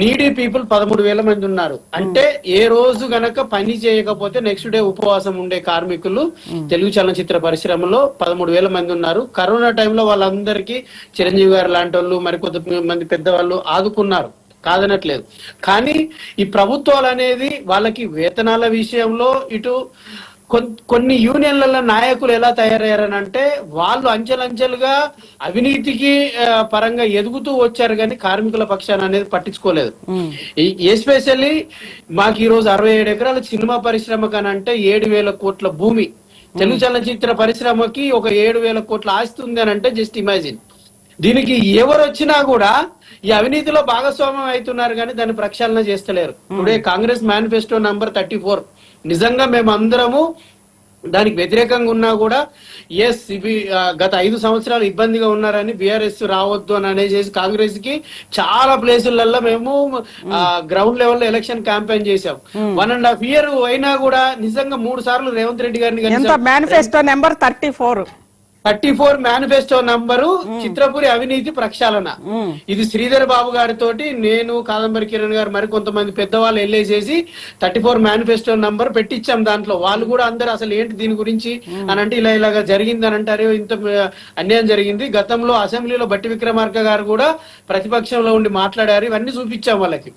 నీడీ పీపుల్ 13,000 మంది ఉన్నారు. అంటే ఏ రోజు గనక పని చేయకపోతే నెక్స్ట్ డే ఉపవాసం ఉండే కార్మికులు తెలుగు చలనచిత్ర పరిశ్రమలో 13,000 మంది ఉన్నారు. కరోనా టైంలో వాళ్ళందరికీ చిరంజీవి గారు లాంటి వాళ్ళు, మరికొంత మంది పెద్దవాళ్ళు ఆదుకున్నారు, కాదనట్లేదు. కానీ ఈ ప్రభుత్వాలు అనేది వాళ్ళకి వేతనాల విషయంలో ఇటు కొన్ని యూనియన్ల నాయకులు ఎలా తయారయ్యారనంటే వాళ్ళు అంచెలంచెలుగా అవినీతికి పరంగా ఎదుగుతూ వచ్చారు, కానీ కార్మికుల పక్షాన అనేది పట్టించుకోలేదు. ఎస్పెషల్లీ మాకు ఈ రోజు 67 ఎకరాల సినిమా పరిశ్రమ కనంటే 7,000 కోట్ల భూమి, తెలుగు చలనచిత్ర పరిశ్రమకి ఒక 7,000 కోట్ల ఆస్తి ఉంది అని అంటే జస్ట్ ఇమాజిన్. దీనికి ఎవరు వచ్చినా కూడా ఈ అవినీతిలో భాగస్వామ్యం అవుతున్నారు, కానీ దాన్ని ప్రక్షాళన చేస్తలేరు. టుడే కాంగ్రెస్ మేనిఫెస్టో నంబర్ 34 నిజంగా మేము అందరము దానికి వ్యతిరేకంగా ఉన్నా కూడా ఎస్ ఇవి గత 5 సంవత్సరాలు ఇబ్బందిగా ఉన్నారని బీఆర్ఎస్ రావద్దు అని అనేసి కాంగ్రెస్ కి చాలా ప్లేసులలో మేము గ్రౌండ్ లెవెల్ లో ఎలక్షన్ క్యాంపెయిన్ చేశాం. 1.5 year అయినా కూడా నిజంగా 3 సార్లు రేవంత్ రెడ్డి గారిని manifesto number 34 manifesto number Chitrapuri అవినీతి ప్రక్షాళన. ఇది శ్రీధర్ బాబు గారితో నేను, కాదంబరి కిరణ్ గారు, మరి కొంతమంది పెద్దవాళ్ళు వెళ్ళేసేసి 34 మేనిఫెస్టో నంబర్ పెట్టించాం. దాంట్లో వాళ్ళు కూడా అందరు అసలు ఏంటి దీని గురించి అని అంటే ఇలాగా జరిగింది అని అంటారు, ఇంత అన్యాయం జరిగింది. గతంలో అసెంబ్లీలో బట్టి విక్రమార్క గారు కూడా ప్రతిపక్షంలో ఉండి మాట్లాడారు, ఇవన్నీ చూపించాం వాళ్ళకి.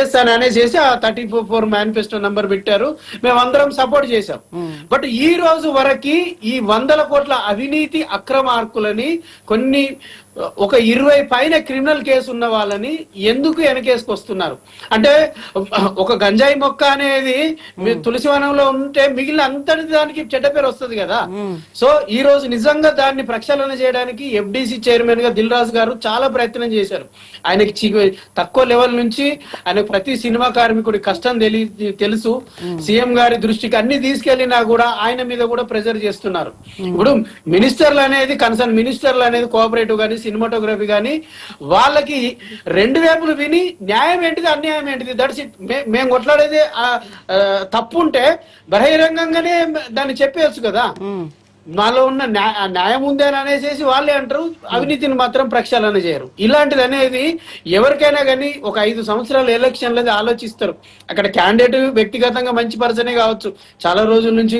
ఎస్ అని అనేసి ఆ 34 మేనిఫెస్టో నంబర్ పెట్టారు, మేమందరం సపోర్ట్ చేశాం. బట్ ఈ రోజు వరకు ఈ 100 కోట్ల అవినీతి అక్రమార్కులని కొన్ని ఒక 20 పైన క్రిమినల్ కేసు ఉన్న వాళ్ళని ఎందుకు వెనకేసుకొస్తున్నారు అంటే, ఒక గంజాయి మొక్క అనేది తులసివనంలో ఉంటే మిగిలిన అంతటి దానికి చెడ్డ పేరు వస్తుంది కదా. సో ఈ రోజు నిజంగా దాన్ని ప్రక్షాళన చేయడానికి ఎఫ్డిసి చైర్మన్ గా దిల్ రాజు గారు చాలా ప్రయత్నం చేశారు. ఆయనకి తక్కువ లెవెల్ నుంచి ఆయనకు ప్రతి సినిమా కార్మికుడి కష్టం తెలుసు. సీఎం గారి దృష్టికి అన్ని తీసుకెళ్లినా కూడా ఆయన మీద కూడా ప్రెజర్ చేస్తున్నారు. ఇప్పుడు మినిస్టర్లు అనేది కన్సర్న్ మినిస్టర్లు అనేది కోఆపరేటివ్ గానీ, సినిమాటోగ్రఫీ గానీ వాళ్ళకి 2 వైపులు విని న్యాయం ఏంటిది, అన్యాయం ఏంటిది, దట్స్ ఇట్. మేము కొట్లాడేది తప్పు ఉంటే బహిరంగంగానే దాన్ని చెప్పేయచ్చు కదా. మాలో ఉన్న న్యాయం ఉంది అని అనేసి వాళ్ళే అంటారు, అవినీతిని మాత్రం ప్రక్షాళన చేయరు. ఇలాంటిది అనేది ఎవరికైనా కానీ ఒక 5 సంవత్సరాల ఎలక్షన్లు ఆలోచిస్తారు. అక్కడ క్యాండిడేట్ వ్యక్తిగతంగా మంచి పర్సనే కావచ్చు, చాలా రోజుల నుంచి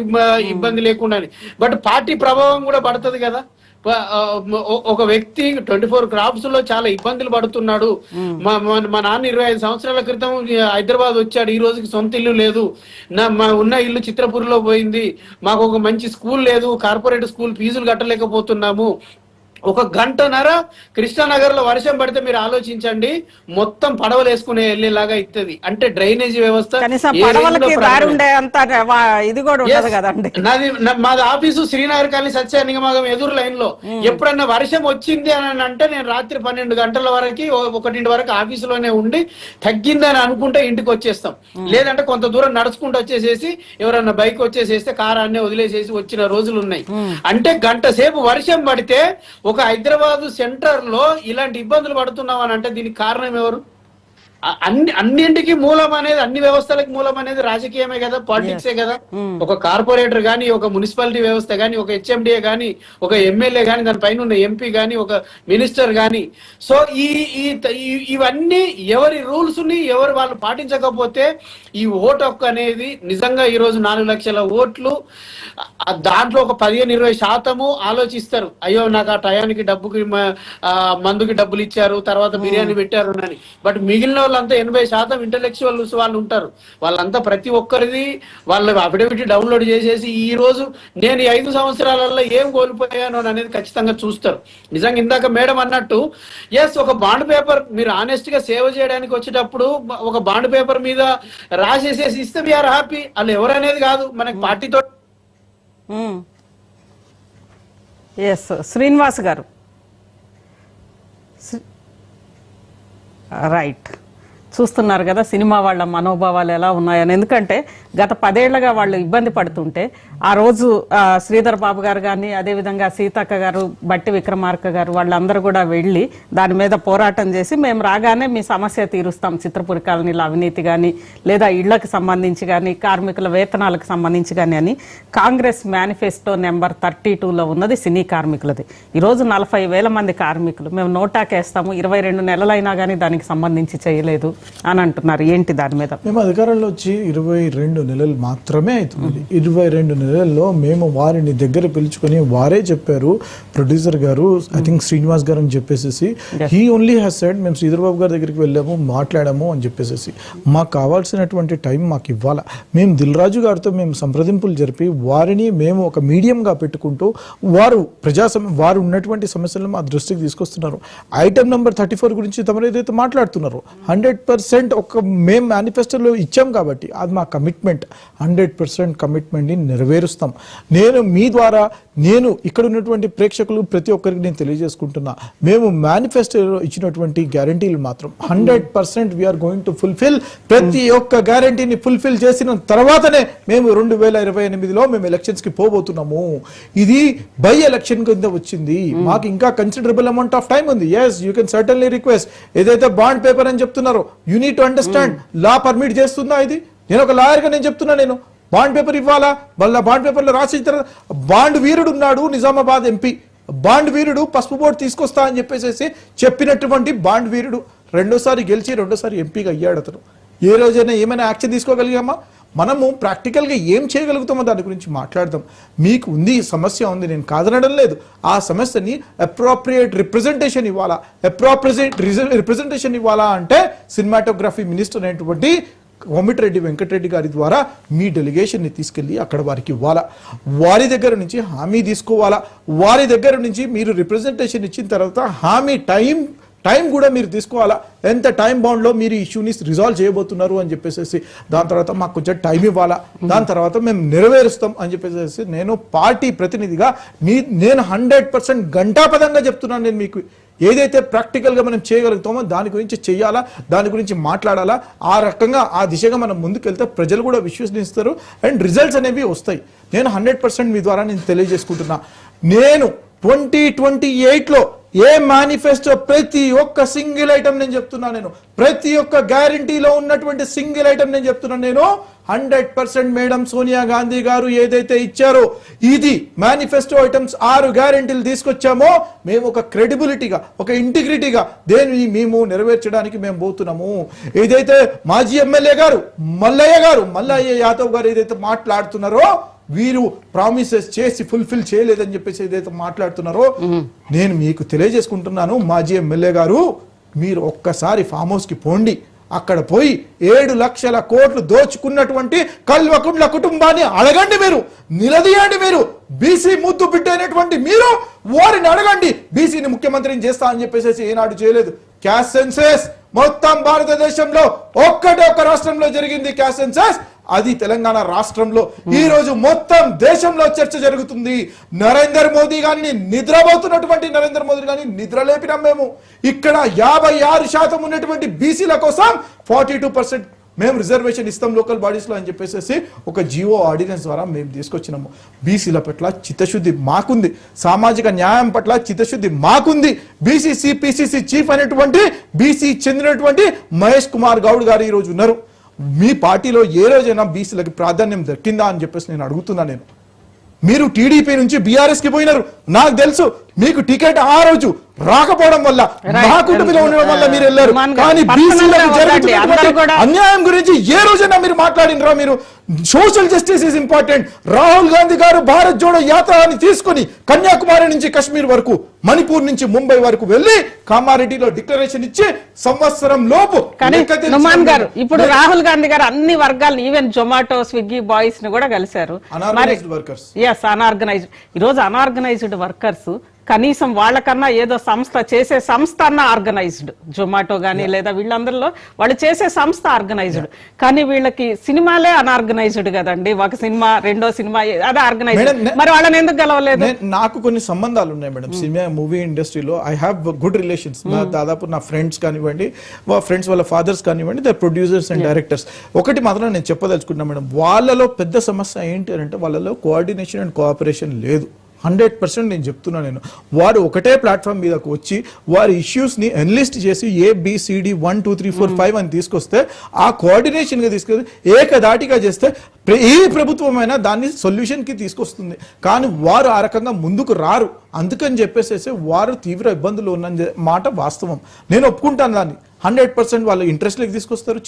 ఇబ్బంది లేకుండా, బట్ పార్టీ ప్రభావం కూడా పడుతుంది కదా. ఒక వ్యక్తి 24 క్రాప్స్ లో చాలా ఇబ్బందులు పడుతున్నాడు. మా నాన్న 25 సంవత్సరాల క్రితం హైదరాబాద్ వచ్చాడు, ఈ రోజుకి సొంత ఇల్లు లేదు, ఉన్న ఇల్లు చిత్రపూర్లో పోయింది, మాకు ఒక మంచి స్కూల్ లేదు, కార్పొరేట్ స్కూల్ ఫీజులు కట్టలేకపోతున్నాము. 1 గంటన్నర కృష్ణానగర్ లో వర్షం పడితే మీరు ఆలోచించండి, మొత్తం పడవలు వేసుకునే వెళ్ళేలాగా ఇస్తుంది. అంటే డ్రైనేజీ వ్యవస్థ మాది ఆఫీసు శ్రీనగర్ కాలనీ సత్య నిగమం ఎదురు లైన్ లో. ఎప్పుడన్నా వర్షం వచ్చింది అని అంటే నేను రాత్రి 12 గంటల వరకు 1 వరకు ఆఫీసులోనే ఉండి తగ్గిందని అనుకుంటే ఇంటికి వచ్చేస్తాం. లేదంటే కొంత దూరం నడుచుకుంటూ వచ్చేసేసి ఎవరన్నా బైక్ వచ్చేసేస్తే కార్ అన్నీ వదిలేసేసి వచ్చిన రోజులు ఉన్నాయి. అంటే గంట సేపు వర్షం పడితే ఒక హైదరాబాద్ సెంటర్ లో ఇలాంటి ఇబ్బందులు పడుతున్నాం అని అంటే దీనికి కారణం ఎవరు? అన్నింటికి మూలం అనేది, అన్ని వ్యవస్థలకు మూలం అనేది రాజకీయమే కదా, పాలిటిక్సే కదా. ఒక కార్పొరేటర్ గానీ, ఒక మున్సిపాలిటీ వ్యవస్థ గానీ, ఒక హెచ్ఎండిఏ గానీ, ఒక ఎమ్మెల్యే గానీ, దానిపైన ఉన్న ఎంపీ గానీ, ఒక మినిస్టర్ గానీ. సో ఇవన్నీ ఎవరి రూల్స్ ని ఎవరు వాళ్ళు పాటించకపోతే ఈ ఓటు హక్కు అనేది నిజంగా ఈ రోజు 4 లక్షల ఓట్లు, దాంట్లో ఒక 15-20% ఆలోచిస్తారు, అయ్యో నాకు ఆ టయానికి డబ్బుకి మందుకి డబ్బులు ఇచ్చారు, తర్వాత బిర్యానీ పెట్టారు అని. బట్ మిగిలిన వాళ్ళంతా 80% ఇంటలెక్చువల్స్ వాళ్ళు ఉంటారు. వాళ్ళంతా ప్రతి ఒక్కరిది వాళ్ళ అఫిడవిట్ డౌన్లోడ్ చేసేసి ఈ రోజు నేను 5 సంవత్సరాలలో ఏం కోల్పోయాను అనేది ఖచ్చితంగా చూస్తారు. నిజంగా ఇందాక మేడం అన్నట్టు ఎస్, ఒక బాండ్ పేపర్ మీరు ఆనెస్ట్ గా సేవ చేయడానికి వచ్చేటప్పుడు ఒక బాండ్ పేపర్ మీద రాసేసేసి ఇస్తే వీఆర్ హ్యాపీ. వాళ్ళు ఎవరనేది కాదు, మనకి పార్టీతో. ఎస్ శ్రీనివాస్ గారు. రైట్, చూస్తున్నారు కదా సినిమా వాళ్ళ మనోభావాలు ఎలా ఉన్నాయని. ఎందుకంటే గత 10 ఏళ్లుగా వాళ్ళు ఇబ్బంది పడుతుంటే ఆ రోజు శ్రీధర్ బాబు గారు కానీ, అదేవిధంగా సీతక్క గారు, బట్టి విక్రమార్క గారు, వాళ్ళందరూ కూడా వెళ్ళి దాని మీద పోరాటం చేసి మేము రాగానే మీ సమస్య తీరుస్తాం, చిత్రపురి కాలనీల అవినీతి కానీ, లేదా ఇళ్లకు సంబంధించి కానీ, కార్మికుల వేతనాలకు సంబంధించి కానీ అని కాంగ్రెస్ మేనిఫెస్టో నెంబర్ 32లో ఉన్నది సినీ కార్మికులది. ఈరోజు 40,000 మంది కార్మికులు మేము నోటాకేస్తాము, 22 నెలలైనా కానీ దానికి సంబంధించి చేయలేదు అని అంటున్నారు. ఏంటి దాని మీద? మేము అధికారంలో వచ్చి 22 నెలలు మాత్రమే అవుతుంది. 22 నెలల్లో మేము వారిని దగ్గర పిలుచుకొని వారే చెప్పారు, ప్రొడ్యూసర్ గారు, ఐ థింక్ శ్రీనివాస్ గారు అని చెప్పేసి, హీ ఓన్లీ హ్యాస్ సెడ్ మేము శ్రీధర్ బాబు గారి దగ్గరికి వెళ్ళాము, మాట్లాడాము అని చెప్పేసి. మాకు కావాల్సినటువంటి టైం మాకు ఇవ్వాలా. మేము దిల్ రాజు గారితో మేము సంప్రదింపులు జరిపి వారిని మేము ఒక మీడియంగా పెట్టుకుంటూ వారు వారు ఉన్నటువంటి సమస్యలను మా దృష్టికి తీసుకొస్తున్నారు. ఐటమ్ నెంబర్ 34 గురించి తమరు ఏదైతే మాట్లాడుతున్నారు 100% ఒక మేము మేనిఫెస్టోలో ఇచ్చాం కాబట్టి అది మా కమిట్మెంట్. 100% కమిట్మెంట్ని నెరవేరుస్తాం. నేను మీ ద్వారా ఇక్కడ ఉన్నటువంటి ప్రేక్షకులు ప్రతి ఒక్కరికి నేను తెలియజేసుకుంటున్నా, మేము మేనిఫెస్టోలో ఇచ్చినటువంటి గ్యారంటీలు మాత్రం 100% వీఆర్ గోయింగ్ టు ఫుల్ఫిల్. ప్రతి ఒక్క గ్యారంటీని ఫుల్ఫిల్ చేసిన తర్వాతనే మేము 2028లో మేము ఎలక్షన్స్ కి పోబోతున్నాము. ఇది బై ఎలక్షన్ కింద వచ్చింది. మాకు ఇంకా కన్సిడరబుల్ అమౌంట్ ఆఫ్ టైం ఉంది. Yes, you can certainly request. ఏదైతే బాండ్ పేపర్ అని చెప్తున్నారో, you need to understand, law permit చేస్తుందా ఇది? నేను ఒక లాయర్ గా నేను చెప్తున్నా, నేను బాండ్ పేపర్ ఇవ్వాలా? మళ్ళీ బాండ్ పేపర్లో రాసిన తర్వాత బాండ్ వీరుడు ఉన్నాడు, నిజామాబాద్ ఎంపీ బాండ్ వీరుడు, పసుపు బోర్డు తీసుకొస్తా అని చెప్పేసి చెప్పినటువంటి బాండ్ వీరుడు రెండోసారి గెలిచి రెండోసారి ఎంపీగా అయ్యాడు. అతను ఏ రోజైనా ఏమైనా యాక్షన్ తీసుకోగలిగామా? మనము ప్రాక్టికల్గా ఏం చేయగలుగుతామో దాని గురించి మాట్లాడదాం. మీకు ఉంది, సమస్య ఉంది, నేను కాదనడం లేదు. ఆ సమస్యని అప్రోప్రియేట్ రిప్రజెంటేషన్ ఇవ్వాలా. అప్రోప్రియేట్ రిప్రజెంటేషన్ ఇవ్వాలా అంటే సినిమాటోగ్రఫీ మినిస్టర్ అనేటువంటి కోమటిరెడ్డి వెంకటరెడ్డి గారి ద్వారా మీ డెలిగేషన్ని తీసుకెళ్ళి అక్కడ వారికి ఇవ్వాలా. వారి దగ్గర నుంచి హామీ తీసుకోవాలా. వారి దగ్గర నుంచి మీరు రిప్రజెంటేషన్ ఇచ్చిన తర్వాత హామీ టైం కూడా మీరు తీసుకోవాలా. ఎంత టైం బౌండ్లో మీరు ఇష్యూని రిజాల్వ్ చేయబోతున్నారు అని చెప్పేసి, దాని తర్వాత మాకు కొంచెం టైం ఇవ్వాలా, దాని తర్వాత మేము నెరవేరుస్తాం అని చెప్పేసి నేను పార్టీ ప్రతినిధిగా నేను 100% ఘంటాపదంగా చెప్తున్నాను. నేను మీకు ఏదైతే ప్రాక్టికల్గా మనం చేయగలుగుతామో దాని గురించి చెయ్యాలా, దాని గురించి మాట్లాడాలా. ఆ రకంగా ఆ దిశగా మనం ముందుకెళ్తే ప్రజలు కూడా విశ్వసిస్తారు అండ్ రిజల్ట్స్ అనేవి వస్తాయి. నేను 100% మీ ద్వారా నేను తెలియజేసుకుంటున్నా. నేను 2028లో ఏ మేనిఫెస్టో ప్రతి ఒక్క సింగిల్ ఐటమ్ నేను చెప్తున్నా, నేను ప్రతి ఒక్క గ్యారంటీలో ఉన్నటువంటి సింగిల్ ఐటమ్ నేను చెప్తున్నా. నేను 100% మేడం సోనియా గాంధీ గారు ఏదైతే ఇచ్చారో ఇది మేనిఫెస్టో ఐటమ్స్ 6 గ్యారంటీలు తీసుకొచ్చామో మేము ఒక క్రెడిబిలిటీగా, ఒక ఇంటిగ్రిటీగా దేన్ని మేము నెరవేర్చడానికి మేము పోతున్నాము. ఏదైతే మాజీ ఎమ్మెల్యే గారు మల్లయ్య యాదవ్ గారు ఏదైతే మాట్లాడుతున్నారో, వీరు ప్రామిసెస్ చేసి ఫుల్ఫిల్ చేయలేదని చెప్పేసి ఏదైతే మాట్లాడుతున్నారో, నేను మీకు తెలియజేసుకుంటున్నాను. మాజీ ఎమ్మెల్యే గారు, మీరు ఒక్కసారి ఫామ్ హౌస్ కి పోండి. అక్కడ పోయి 7 లక్షల కోట్లు దోచుకున్నటువంటి కల్వకుంట్ల కుటుంబాన్ని అడగండి, మీరు నిలదీయండి. మీరు బీసీ ముద్దు బిడ్డైనటువంటి మీరు వారిని అడగండి. బీసీని ముఖ్యమంత్రిని చేస్తా అని చెప్పేసి ఏనాడు చేయలేదు. క్యాస్ట్ సెన్సెస్ మొత్తం భారతదేశంలో ఒక్క రాష్ట్రంలో జరిగింది క్యాస్ట్ సెన్సెస్, అది తెలంగాణ రాష్ట్రంలో. ఈ రోజు మొత్తం దేశంలో చర్చ జరుగుతుంది. నరేంద్ర మోదీ గారిని నిద్రపోతున్నటువంటి నరేంద్ర మోదీ గారిని నిద్ర లేపినాం మేము. ఇక్కడ 56% ఉన్నటువంటి బీసీల కోసం 42% మేము రిజర్వేషన్ ఇస్తాం లోకల్ బాడీస్ లో అని చెప్పేసి ఒక జియో ఆర్డినెన్స్ ద్వారా మేము తీసుకొచ్చినాము. బీసీల పట్ల చిత్తశుద్ధి మాకుంది, సామాజిక న్యాయం పట్ల చిత్తశుద్ధి మాకుంది. బీసీసీ పిసిసి చీఫ్ అనేటువంటి బీసీ చెందినటువంటి మహేష్ కుమార్ గౌడ్ గారు ఈ రోజు ఉన్నారు. మీ పార్టీలో ఏ రోజైనా బీసీలకి ప్రాధాన్యం దక్కిందా అని చెప్పేసి నేను అడుగుతున్నా. మీరు టీడీపీ నుంచి బీఆర్ఎస్ కి పోయినారు, నాకు తెలుసు. మీకు టికెట్ ఆ రోజు రాకపోవడం వల్ల, మా కుటుంబంలో ఉండడం వల్ల మీరు వెళ్ళారు. కానీ బీసీలకు జరుగుతున్నటువంటి అన్యాయం గురించి ఏ రోజైనా మీరు మాట్లాడినరా? మీరు social justice is important. Rahul Gandhi గారు భారత్ జోడో యాత్రని తీసుకుని కన్యాకుమారి నుంచి కశ్మీర్ వరకు, మణిపూర్ నుంచి ముంబై వరకు వెళ్లి కామారెడ్డిలో డిక్లరేషన్ ఇచ్చి సంవత్సరం లోపు. గారు ఇప్పుడు రాహుల్ గాంధీ గారు అన్ని వర్గాలు, ఈవెన్ జొమాటో, స్విగ్గీ బాయ్స్ ని కూడా కలిశారు. Unorganised workers. అనార్గనైజ్డ్. ఈ రోజు అనార్గనైజ్డ్ వర్కర్స్ కనీసం వాళ్ళకన్నా ఏదో చేసే సంస్థ అన్న ఆర్గనైజ్డ్, జొమాటో గానీ లేదా వీళ్ళందరిలో వాళ్ళు చేసే సంస్థ ఆర్గనైజ్డ్, కానీ వీళ్ళకి సినిమాలే అన్ఆర్గనైజ్డ్ కదండి. ఒక సినిమా, రెండో సినిమా అది ఆర్గనైజ్డ్. మరి వాళ్ళని ఎందుకు గెలవలేదు? నాకు కొన్ని సంబంధాలు ఉన్నాయి మేడం సినిమా మూవీ ఇండస్ట్రీలో. I have good relations. దాదాపు నా ఫ్రెండ్స్ కానివ్వండి, ఫ్రెండ్స్ వాళ్ళ ఫాదర్స్ కానివ్వండి, ద ప్రొడ్యూసర్స్ అండ్ డైరెక్టర్స్. ఒకటి మాత్రం నేను చెప్పదలుచుకున్నా మేడం, వాళ్ళలో పెద్ద సమస్య ఏంటి అంటే వాళ్ళలో కోఆర్డినేషన్ అండ్ కోఆపరేషన్ లేదు. 100% నేను చెప్తున్నా. నేను వారు ఒకటే ప్లాట్ఫామ్ మీదకు వచ్చి వారి ఇష్యూస్ని ఎన్లిస్ట్ చేసి ABCD 1 2 3 4 5 అని తీసుకొస్తే ఆ కోఆర్డినేషన్గా తీసుకొని ఏకదాటిగా చేస్తే ఏ ప్రభుత్వమైనా దాన్ని సొల్యూషన్కి తీసుకొస్తుంది. కానీ వారు ఆ రకంగా ముందుకు రారు. అందుకని చెప్పేసి వారు తీవ్ర ఇబ్బందులు ఉన్న మాట వాస్తవం. నేను ఒప్పుకుంటాను దాన్ని. 100% వాళ్ళు ఇంట్రెస్ట్లోకి తీసుకొస్తారు.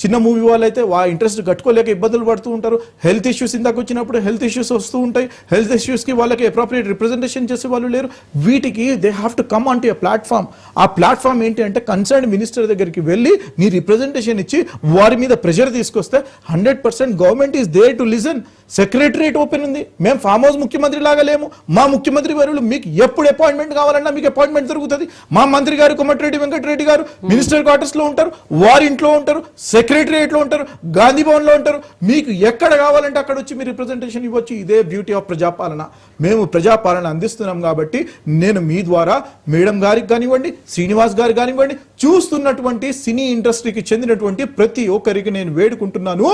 చిన్న మూవీ వాళ్ళు అయితే ఇంట్రెస్ట్ కట్టుకోలేక ఇబ్బందులు పడుతూ ఉంటారు. హెల్త్ ఇష్యూస్ ఇందాక వచ్చినప్పుడు హెల్త్ ఇష్యూస్ వస్తూ ఉంటాయి. హెల్త్ ఇష్యూస్కి వాళ్ళకి అప్రోప్రియేట్ రిప్రజెంటేషన్ చేసే వాళ్ళు లేరు. వీటికి they have to come on to a platform. ఆ ప్లాట్ఫామ్ ఏంటి అంటే కన్సర్న్ మినిస్టర్ దగ్గరికి వెళ్ళి నీ రిప్రజెంటేషన్ ఇచ్చి వారి మీద ప్రెషర్ తీసుకొస్తే 100% government is there to listen. Secretariat open ఉంది. మేము ఫామ్ హౌస్ ముఖ్యమంత్రి లాగా లేము. మా ముఖ్యమంత్రి వర్యులు మీకు ఎప్పుడు అపాయింట్మెంట్ కావాలన్నా మీకు అపాయింట్మెంట్ దొరుకుతుంది. మా మంత్రి గారు కోమటిరెడ్డి వెంకటరెడ్డి గారు మినిస్టర్ క్వార్టర్స్ లో ఉంటారు, వారి ఇంట్లో ఉంటారు, సెక్రటరియట్ లో ఉంటారు, గాంధీ భవన్ లో ఉంటారు. మీకు ఎక్కడ కావాలంటే అక్కడ వచ్చి మీరు రిప్రజెంటేషన్ ఇవ్వచ్చు. ఇదే బ్యూటీ ఆఫ్ ప్రజాపాలన. మేము ప్రజాపాలన అందిస్తున్నాం కాబట్టి నేను మీ ద్వారా మేడం గారికి కానివ్వండి, శ్రీనివాస్ గారికి కానివ్వండి, చూస్తున్నటువంటి సినీ ఇండస్ట్రీకి చెందినటువంటి ప్రతి ఒక్కరికి నేను వేడుకుంటున్నాను,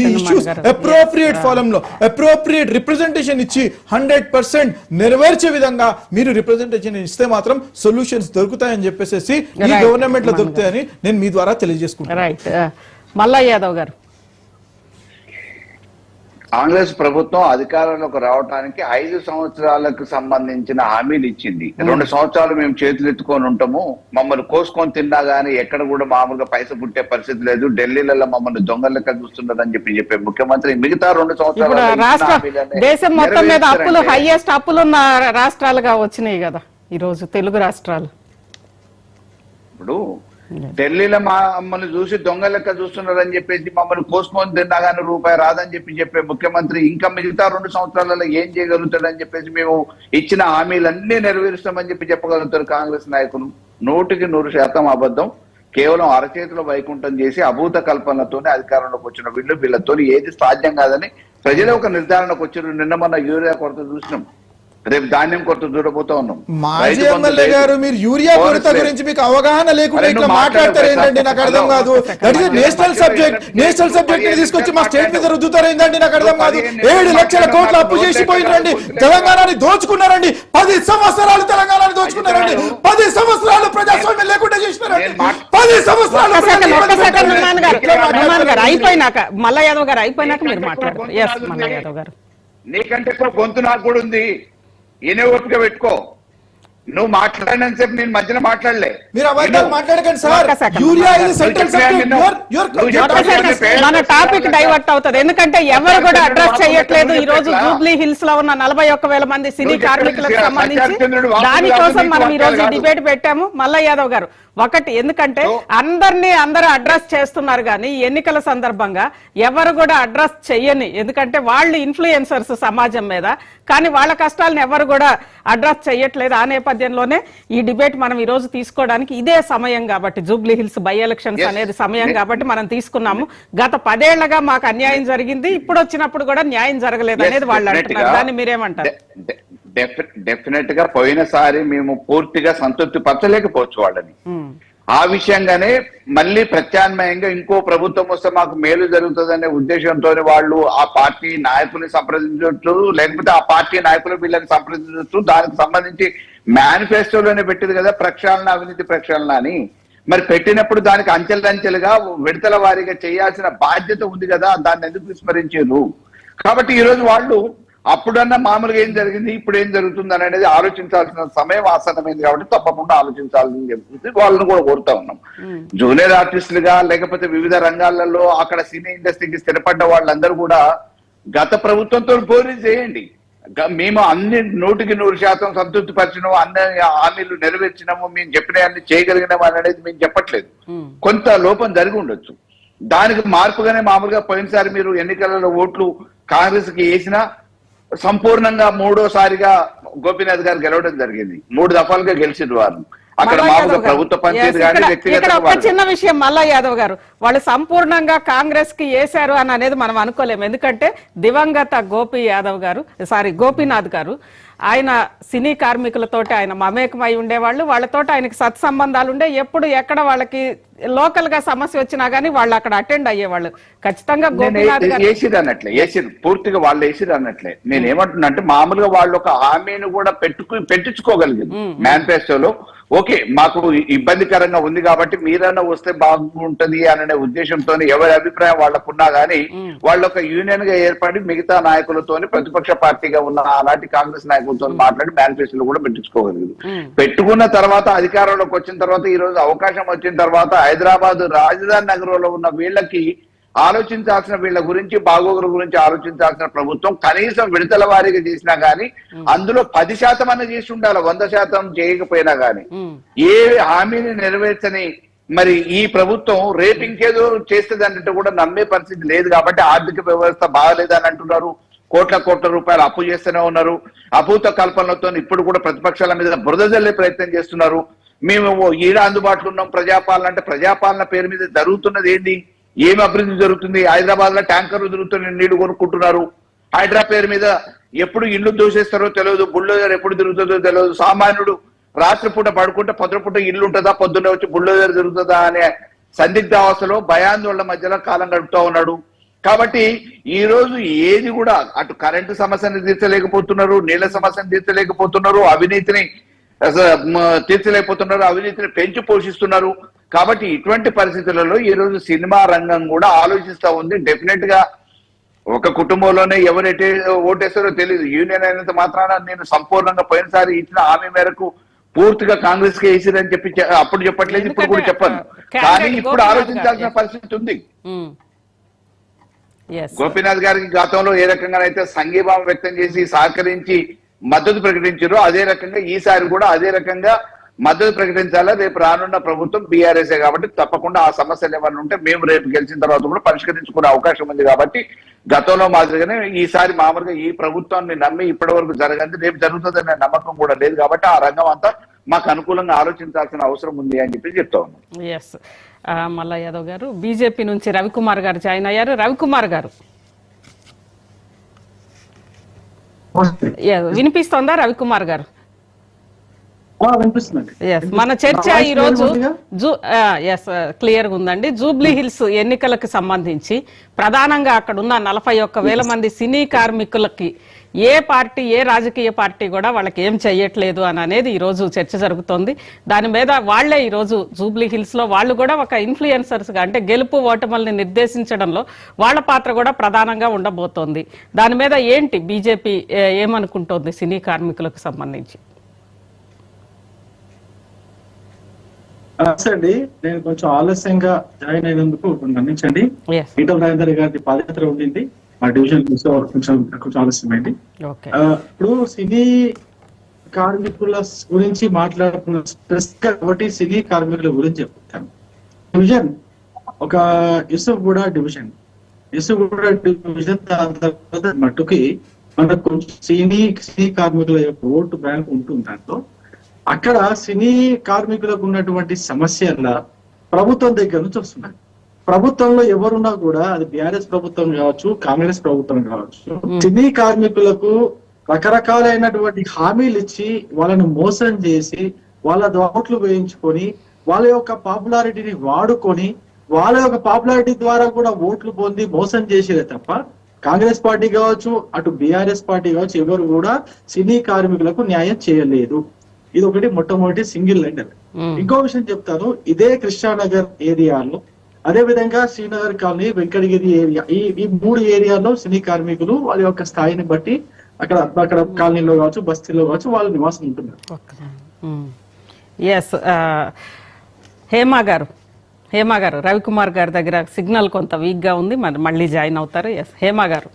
మీ ఇష్యూస్ అప్రోప్రియేట్ ఫారం లో అప్రోప్రియేట్ రిప్రజెంటేషన్ ఇచ్చి 100% నెరవేర్చే విధంగా మీరు రిప్రజెంటేషన్ ఇస్తే మాత్రం సొల్యూషన్స్ దొరుకుతాయని చెప్పేసి ఈ గవర్నమెంట్ లో దొరుకుతాయని నేను మీ ద్వారా తెలియజేసుకుంటాను. రైట్. మల్లా యాదవ్ గారు, కాంగ్రెస్ ప్రభుత్వం అధికారంలోకి రావడానికి 5 సంవత్సరాలకు సంబంధించిన హామీలు ఇచ్చింది. 2 సంవత్సరాలు మేము చేతులు ఎత్తుకొని ఉంటాము, మమ్మల్ని కోసుకొని తిన్నా గానీ ఎక్కడ కూడా మామూలుగా పైస పుట్టే పరిస్థితి లేదు, ఢిల్లీలలో మమ్మల్ని దొంగల లెక్క చూస్తున్నారని చెప్పే ముఖ్యమంత్రి మిగతా 2 సంవత్సరాలు దేశం మొత్తం మీద అప్పులు హైయెస్ట్ అప్పులున్న రాష్ట్రాలుగా వచ్చినాయి కదా ఈ రోజు తెలుగు రాష్ట్రాలు. ఇప్పుడు ఢిల్లీలో మమ్మల్ని చూసి దొంగ లెక్క చూస్తున్నారని చెప్పేసి మమ్మల్ని కోసుకొని తిన్నాగానే రూపాయి రాదని చెప్పే ముఖ్యమంత్రి ఇంకా మిగతా 2 సంవత్సరాలలో ఏం చేయగలుగుతాడని చెప్పేసి మేము ఇచ్చిన హామీలన్నీ నెరవేరుస్తామని చెప్పగలుగుతారు కాంగ్రెస్ నాయకులు. 100% అబద్ధం. కేవలం అరచేతిలో వైకుంఠం చేసి అభూత కల్పనతోనే అధికారంలోకి వచ్చిన వీళ్ళతో ఏది సాధ్యం కాదని ప్రజలు ఒక నిర్ధారణకు వచ్చారు. నిన్న మొన్న యూరియా కొరత చూసినాం, రేపు ధాన్యం కొరత చూడబోతా ఉన్నాం. మాజీ ఎమ్మెల్యే గారు మీరు యూరియా కొరత గురించి మీకు అవగాహన లేకుండా ఇట్లా మాట్లాడతారు ఏంటండి? నాకు అర్థం కాదు. దట్ ఇస్ నేషనల్ సబ్జెక్ట్ ని తీసుకొచ్చి మా స్టేట్ మీద రుద్దుతారు ఏంటండి? నాకు అర్థం కాదు. 7 లక్షల కోట్ల అప్పు చేసిపోయినండి, తెలంగాణని దోచుకున్నారండి. 10 సంవత్సరాలు తెలంగాణని దోచుకున్నారండి. 10 సంవత్సరాలు ప్రజాస్వామ్యం లేకుండా చేసినారండి. 10 సంవత్సరాలు అయిపోయినాక మల్లా యాదవ్ గారు అయిపోయినాక మీరు మాట్లాడతారు. మల్లా యాదవ్ గారు, నీకంటే గొంతు నాకు కూడా ఉంది, ఈయన ఓపిక పెట్టుకో. నువ్వు మాట్లాడినంత సేపు నేను మధ్యలో మాట్లాడలే. మీరు అబద్ధాలు మాట్లాడకండి సార్. యూరియా ఇది సెంట్రల్ సబ్జెక్ట్. మన టాపిక్ డైవర్ట్ అవుతుంది. ఎందుకంటే ఎవరు కూడా అడ్రస్ చేయట్లేదు. ఈ రోజు జూబ్లీ హిల్స్ లో ఉన్న 41,000 మంది సినీ కార్మికులకు సంబంధించి దానికోసం మనం ఈ రోజు డిబేట్ పెట్టాము. మల్లా యాదవ్ గారు, ఒకటి, ఎందుకంటే అందరూ అడ్రస్ చేస్తున్నారు కానీ ఎన్నికల సందర్భంగా ఎవరు కూడా అడ్రస్ చెయ్యని, ఎందుకంటే వాళ్ళు ఇన్ఫ్లుయెన్సర్స్ సమాజం మీద, కానీ వాళ్ళ కష్టాలను ఎవరు కూడా అడ్రస్ చెయ్యట్లేదు. ఆ నేపథ్యంలోనే ఈ డిబేట్ మనం ఈ రోజు తీసుకోవడానికి ఇదే సమయం కాబట్టి, జూబ్లీ హిల్స్ బై ఎలక్షన్స్ అనేది సమయం కాబట్టి మనం తీసుకున్నాము. గత 10 ఏళ్లుగా మాకు అన్యాయం జరిగింది, ఇప్పుడు వచ్చినప్పుడు కూడా న్యాయం జరగలేదు అనేది వాళ్ళు అంటున్నారు. దాన్ని మీరేమంటారు? డెఫినెట్ గా పోయినసారి మేము పూర్తిగా సంతృప్తి పరచలేకపోవచ్చు వాళ్ళని. ఆ విషయంగానే మళ్ళీ ప్రత్యామ్నాయంగా ఇంకో ప్రభుత్వం వస్తే మాకు మేలు జరుగుతుందనే ఉద్దేశంతో వాళ్ళు ఆ పార్టీ నాయకుల్ని సంప్రదించవచ్చు, లేకపోతే ఆ పార్టీ నాయకులు వీళ్ళని సంప్రదించవచ్చు. దానికి సంబంధించి మేనిఫెస్టోలోనే పెట్టింది కదా ప్రక్షాళన, అవినీతి ప్రక్షాళన అని. మరి పెట్టినప్పుడు దానికి అంచెలంచెలుగా విడతల వారీగా చేయాల్సిన బాధ్యత ఉంది కదా, దాన్ని ఎందుకు విస్మరించారు? కాబట్టి ఈ రోజు వాళ్ళు అప్పుడన్నా మామూలుగా ఏం జరిగింది, ఇప్పుడు ఏం జరుగుతుంది అనేది ఆలోచించాల్సిన సమయం ఆసన్నమైంది కాబట్టి తప్పకుండా ఆలోచించాలని చెప్పి వాళ్ళని కూడా కోరుతా ఉన్నాం. జూనియర్ ఆర్టిస్టులుగా లేకపోతే వివిధ రంగాలలో అక్కడ సినీ ఇండస్ట్రీకి స్థిరపడ్డ వాళ్ళందరూ కూడా గత ప్రభుత్వంతో పోటీ చేయండి. మేము అన్ని 100% సంతృప్తి పరిచినాము, అన్ని హామీలు నెరవేర్చినాము, మేము చెప్పిన అన్ని చేయగలిగినాము అనేది మేము చెప్పట్లేదు. కొంత లోపం జరిగి ఉండొచ్చు. దానికి మార్పుగానే మామూలుగా పోయినసారి మీరు ఎన్నికలలో ఓట్లు కాంగ్రెస్ కి వేసినా సంపూర్ణంగా మూడోసారిగా గోపీనాథ్ గారు గెలవడం జరిగింది. 3 దఫాలుగా గెలిచింది వారు. అక్కడ మల్లా మామూలుగా యాదవ్ గారు. ప్రభుత్వ పనితీరు Yes, కానీ ఇక్కడ వ్యక్తిగత ఒక చిన్న విషయం మల్లా యాదవ్ గారు, వాళ్ళు సంపూర్ణంగా కాంగ్రెస్ కి వేశారు అని అనేది మనం అనుకోలేము. ఎందుకంటే దివంగత గోపీనాథ్ గారు ఆయన సినీ కార్మికులతోటి ఆయన మమేకమై ఉండేవాళ్ళు, వాళ్ళతోటి ఆయనకి సత్సంబంధాలు ఉండే, ఎప్పుడు ఎక్కడ వాళ్ళకి లోకల్ గా సమస్య వచ్చినా గానీ వాళ్ళు అక్కడ అటెండ్ అయ్యేవాళ్ళు. ఖచ్చితంగా గోపీనాథ్ గారు వేసిరు అన్నట్లే, వేసిరు పూర్తిగా వాళ్ళు వేసిరు అన్నట్లే. నేను ఏమంటున్నా అంటే మామూలుగా వాళ్ళు ఒక హామీని కూడా పెట్టించుకోగలిగింది మేనిఫెస్టోలో. ఓకే, మాకు ఇబ్బందికరంగా ఉంది కాబట్టి మీరన్నా వస్తే బాగుంటది అనే ఉద్దేశంతో ఎవరి అభిప్రాయం వాళ్ళకున్నా గానీ వాళ్ళు ఒక యూనియన్ గా ఏర్పడి మిగతా నాయకులతోని ప్రతిపక్ష పార్టీగా ఉన్న అలాంటి కాంగ్రెస్ నాయకులతో మాట్లాడి మేనిఫెస్టోలో కూడా పెట్టించుకోగలిగింది. పెట్టుకున్న తర్వాత అధికారంలోకి వచ్చిన తర్వాత ఈ రోజు అవకాశం వచ్చిన తర్వాత హైదరాబాద్ రాజధాని నగరంలో ఉన్న వీళ్ళకి ఆలోచించాల్సిన, వీళ్ళ గురించి బాగోగుల గురించి ఆలోచించాల్సిన ప్రభుత్వం కనీసం విడతల వారీగా చేసినా గానీ అందులో 10% అన్న చేసి ఉండాలి, 100% చేయకపోయినా గానీ. ఏ హామీని నెరవేర్చని మరి ఈ ప్రభుత్వం రేపు ఇంకేదో చేస్తుంది అంటే కూడా నమ్మే పరిస్థితి లేదు. కాబట్టి ఆర్థిక వ్యవస్థ బాగాలేదని అంటున్నారు, కోట్ల రూపాయలు అప్పు చేస్తూనే ఉన్నారు. అభూత కల్పనలతో ఇప్పుడు కూడా ప్రతిపక్షాల మీద బురద జల్లే ప్రయత్నం చేస్తున్నారు. మేము ఈడ అందుబాటులో ఉన్నాం ప్రజాపాలన అంటే, ప్రజాపాలన పేరు మీద జరుగుతున్నది ఏంటి? ఏమి అభివృద్ధి జరుగుతుంది? హైదరాబాద్ లో ట్యాంకర్లు తిరుగుతున్న నీళ్లు కొనుక్కుంటున్నారు. హైడ్రా పేరు మీద ఎప్పుడు ఇల్లు దోసేస్తారో తెలియదు, బుల్డోజర్ ఎప్పుడు తిరుగుతుందో తెలియదు. సామాన్యుడు రాత్రిపూట పడుకుంటే పొద్దుపూట ఇల్లు ఉంటుందా, పొద్దున్నే వచ్చి బుల్డోజర్ తిరుగుతుందా అనే సందిగ్ధావస్థలో భయాందోళన మధ్యలో కాలం గడుపుతా ఉన్నాడు. కాబట్టి ఈ రోజు ఏది కూడా అటు కరెంటు సమస్యను తీర్చలేకపోతున్నారు, నీళ్ల సమస్యను తీర్చలేకపోతున్నారు, అవినీతిని తీర్చలేకపోతున్నారు, అవినీతిని పెంచి పోషిస్తున్నారు. కాబట్టి ఇటువంటి పరిస్థితులలో ఈ రోజు సినిమా రంగం కూడా ఆలోచిస్తా ఉంది. డెఫినెట్ గా ఒక కుటుంబంలోనే ఎవరైతే ఓటేస్తారో తెలియదు. యూనియన్ అయినంత మాత్రాన నేను సంపూర్ణంగా పోయినసారి ఇచ్చిన హామీ మేరకు పూర్తిగా కాంగ్రెస్ కి వేసిరని చెప్పి అప్పుడు చెప్పట్లేదు, ఇప్పుడు కూడా చెప్పను. కానీ ఇప్పుడు ఆలోచించాల్సిన పరిస్థితి ఉంది. గోపీనాథ్ గారికి గతంలో ఏ రకంగానైతే సంఘీభావం వ్యక్తం చేసి సహకరించి మద్దతు ప్రకటించారో అదే రకంగా ఈసారి కూడా అదే రకంగా మద్దతు ప్రకటించాలా. రేపు రానున్న ప్రభుత్వం బీఆర్ఎస్ఏ కాబట్టి తప్పకుండా ఆ సమస్యలు ఏమన్నా ఉంటే మేము రేపు గెలిచిన తర్వాత కూడా పరిష్కరించుకునే అవకాశం ఉంది. కాబట్టి గతంలో మాదిరిగానే ఈసారి మామూలుగా ఈ ప్రభుత్వాన్ని నమ్మి ఇప్పటి వరకు జరగండి, రేపు జరుగుతుందనే నమ్మకం కూడా లేదు. కాబట్టి ఆ రంగం అంతా మాకు అనుకూలంగా ఆలోచించాల్సిన అవసరం ఉంది అని చెప్పి చెప్తా ఉన్నాం. ఎస్ మల్లా యాదవ్ గారు, బీజేపీ నుంచి రవికుమార్ గారు జాయిన్ అయ్యారు. రవికుమార్ గారు వినిపిస్తోందా? రవికుమార్ గారు మన చర్చ ఈ రోజు క్లియర్ గా ఉందండి. జూబ్లీ హిల్స్ ఎన్నికలకు సంబంధించి ప్రధానంగా అక్కడ ఉన్న 41,000 మంది సినీ కార్మికులకి ఏ పార్టీ, ఏ రాజకీయ పార్టీ కూడా వాళ్ళకి ఏం చెయ్యట్లేదు అని అనేది ఈ రోజు చర్చ జరుగుతోంది. దాని మీద వాళ్లే ఈ రోజు జూబ్లీ హిల్స్ లో వాళ్ళు కూడా ఒక ఇన్ఫ్లుయెన్సర్స్ గా, అంటే గెలుపు ఓటముల్ని నిర్దేశించడంలో వాళ్ళ పాత్ర కూడా ప్రధానంగా ఉండబోతోంది. దాని మీద ఏంటి బీజేపీ ఏమనుకుంటోంది సినీ కార్మికులకు సంబంధించి? అండి, నేను కొంచెం ఆలస్యంగా జాయిన్ అయినందుకు మన్నించండి. ఈటల రాజేందర్ గారి పాదయాత్ర ఉండింది, మా డివిజన్ కొంచెం ఆలస్యమైంది. ఇప్పుడు సినీ కార్మికుల గురించి మాట్లాడుతున్న కాబట్టి సినీ కార్మికుల గురించి చెప్తాను. డివిజన్ ఒక యూసుఫ్గూడ డివిజన్ మట్టుకి మనకు సినీ కార్మికుల యొక్క ఓటు బ్యాంక్ ఉంటుంది. దాంట్లో అక్కడ సినీ కార్మికులకు ఉన్నటువంటి సమస్యల ప్రభుత్వం దగ్గర నుంచి వస్తున్నాయి. ప్రభుత్వంలో ఎవరున్నా కూడా అది బీఆర్ఎస్ ప్రభుత్వం కావచ్చు, కాంగ్రెస్ ప్రభుత్వం కావచ్చు, సినీ కార్మికులకు రకరకాలైనటువంటి హామీలు ఇచ్చి వాళ్ళను మోసం చేసి వాళ్ళ ఓట్లు వేయించుకొని వాళ్ళ యొక్క పాపులారిటీని వాడుకొని వాళ్ళ యొక్క పాపులారిటీ ద్వారా కూడా ఓట్లు పొంది మోసం చేసేదే తప్ప కాంగ్రెస్ పార్టీ కావచ్చు, అటు బీఆర్ఎస్ పార్టీ కావచ్చు, ఎవరు కూడా సినీ కార్మికులకు న్యాయం చేయలేదు. ఇది ఒకటి మొట్టమొదటి సింగిల్ లైన్. ఇంకో విషయం చెప్తాను, ఇదే కృష్ణానగర్ ఏరియాలో, అదే విధంగా శ్రీనగర్ కాలనీ, వెంకటగిరి ఏరియా, ఈ 3 ఏరియాల్లో సినీ కార్మికులు వాళ్ళ యొక్క స్థాయిని బట్టి అక్కడ కాలనీలో కావచ్చు, బస్తీలో కావచ్చు వాళ్ళు నివాసం ఉంటున్నారు. ఎస్ హేమ గారు రవికుమార్ గారి దగ్గర సిగ్నల్ కొంత వీక్ గా ఉంది, మళ్ళీ జాయిన్ అవుతారు. ఎస్ హేమ గారు.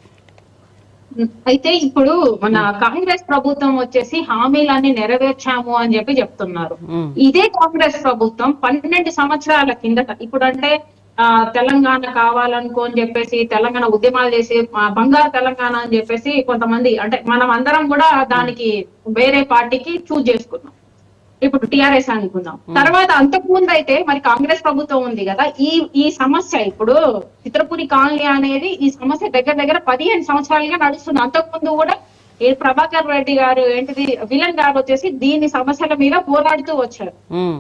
అయితే ఇప్పుడు మన కాంగ్రెస్ ప్రభుత్వం వచ్చేసి హామీలన్నీ నెరవేర్చాము అని చెప్పి చెప్తున్నారు. ఇదే కాంగ్రెస్ ప్రభుత్వం 12 సంవత్సరాల కిందట, ఇప్పుడు అంటే తెలంగాణ కావాలనుకో అని చెప్పేసి తెలంగాణ ఉద్యమాలు చేసి బంగారు తెలంగాణ అని చెప్పేసి కొంతమంది, అంటే మనం అందరం కూడా దానికి వేరే పార్టీకి చూజ్ చేసుకున్నాం. ఇప్పుడు టిఆర్ఎస్ అనుకుందాం. తర్వాత అంతకుముందు అయితే మరి కాంగ్రెస్ ప్రభుత్వం ఉంది కదా, ఈ సమస్య ఇప్పుడు చిత్రపురి కాలనీ అనేది ఈ సమస్య దగ్గర దగ్గర 15 సంవత్సరాలుగా నడుస్తుంది. అంతకుముందు కూడా ఈ ప్రభాకర్ రెడ్డి గారు ఏంటిది విలన్ గారు వచ్చేసి దీని సమస్యల మీద పోరాడుతూ వచ్చారు.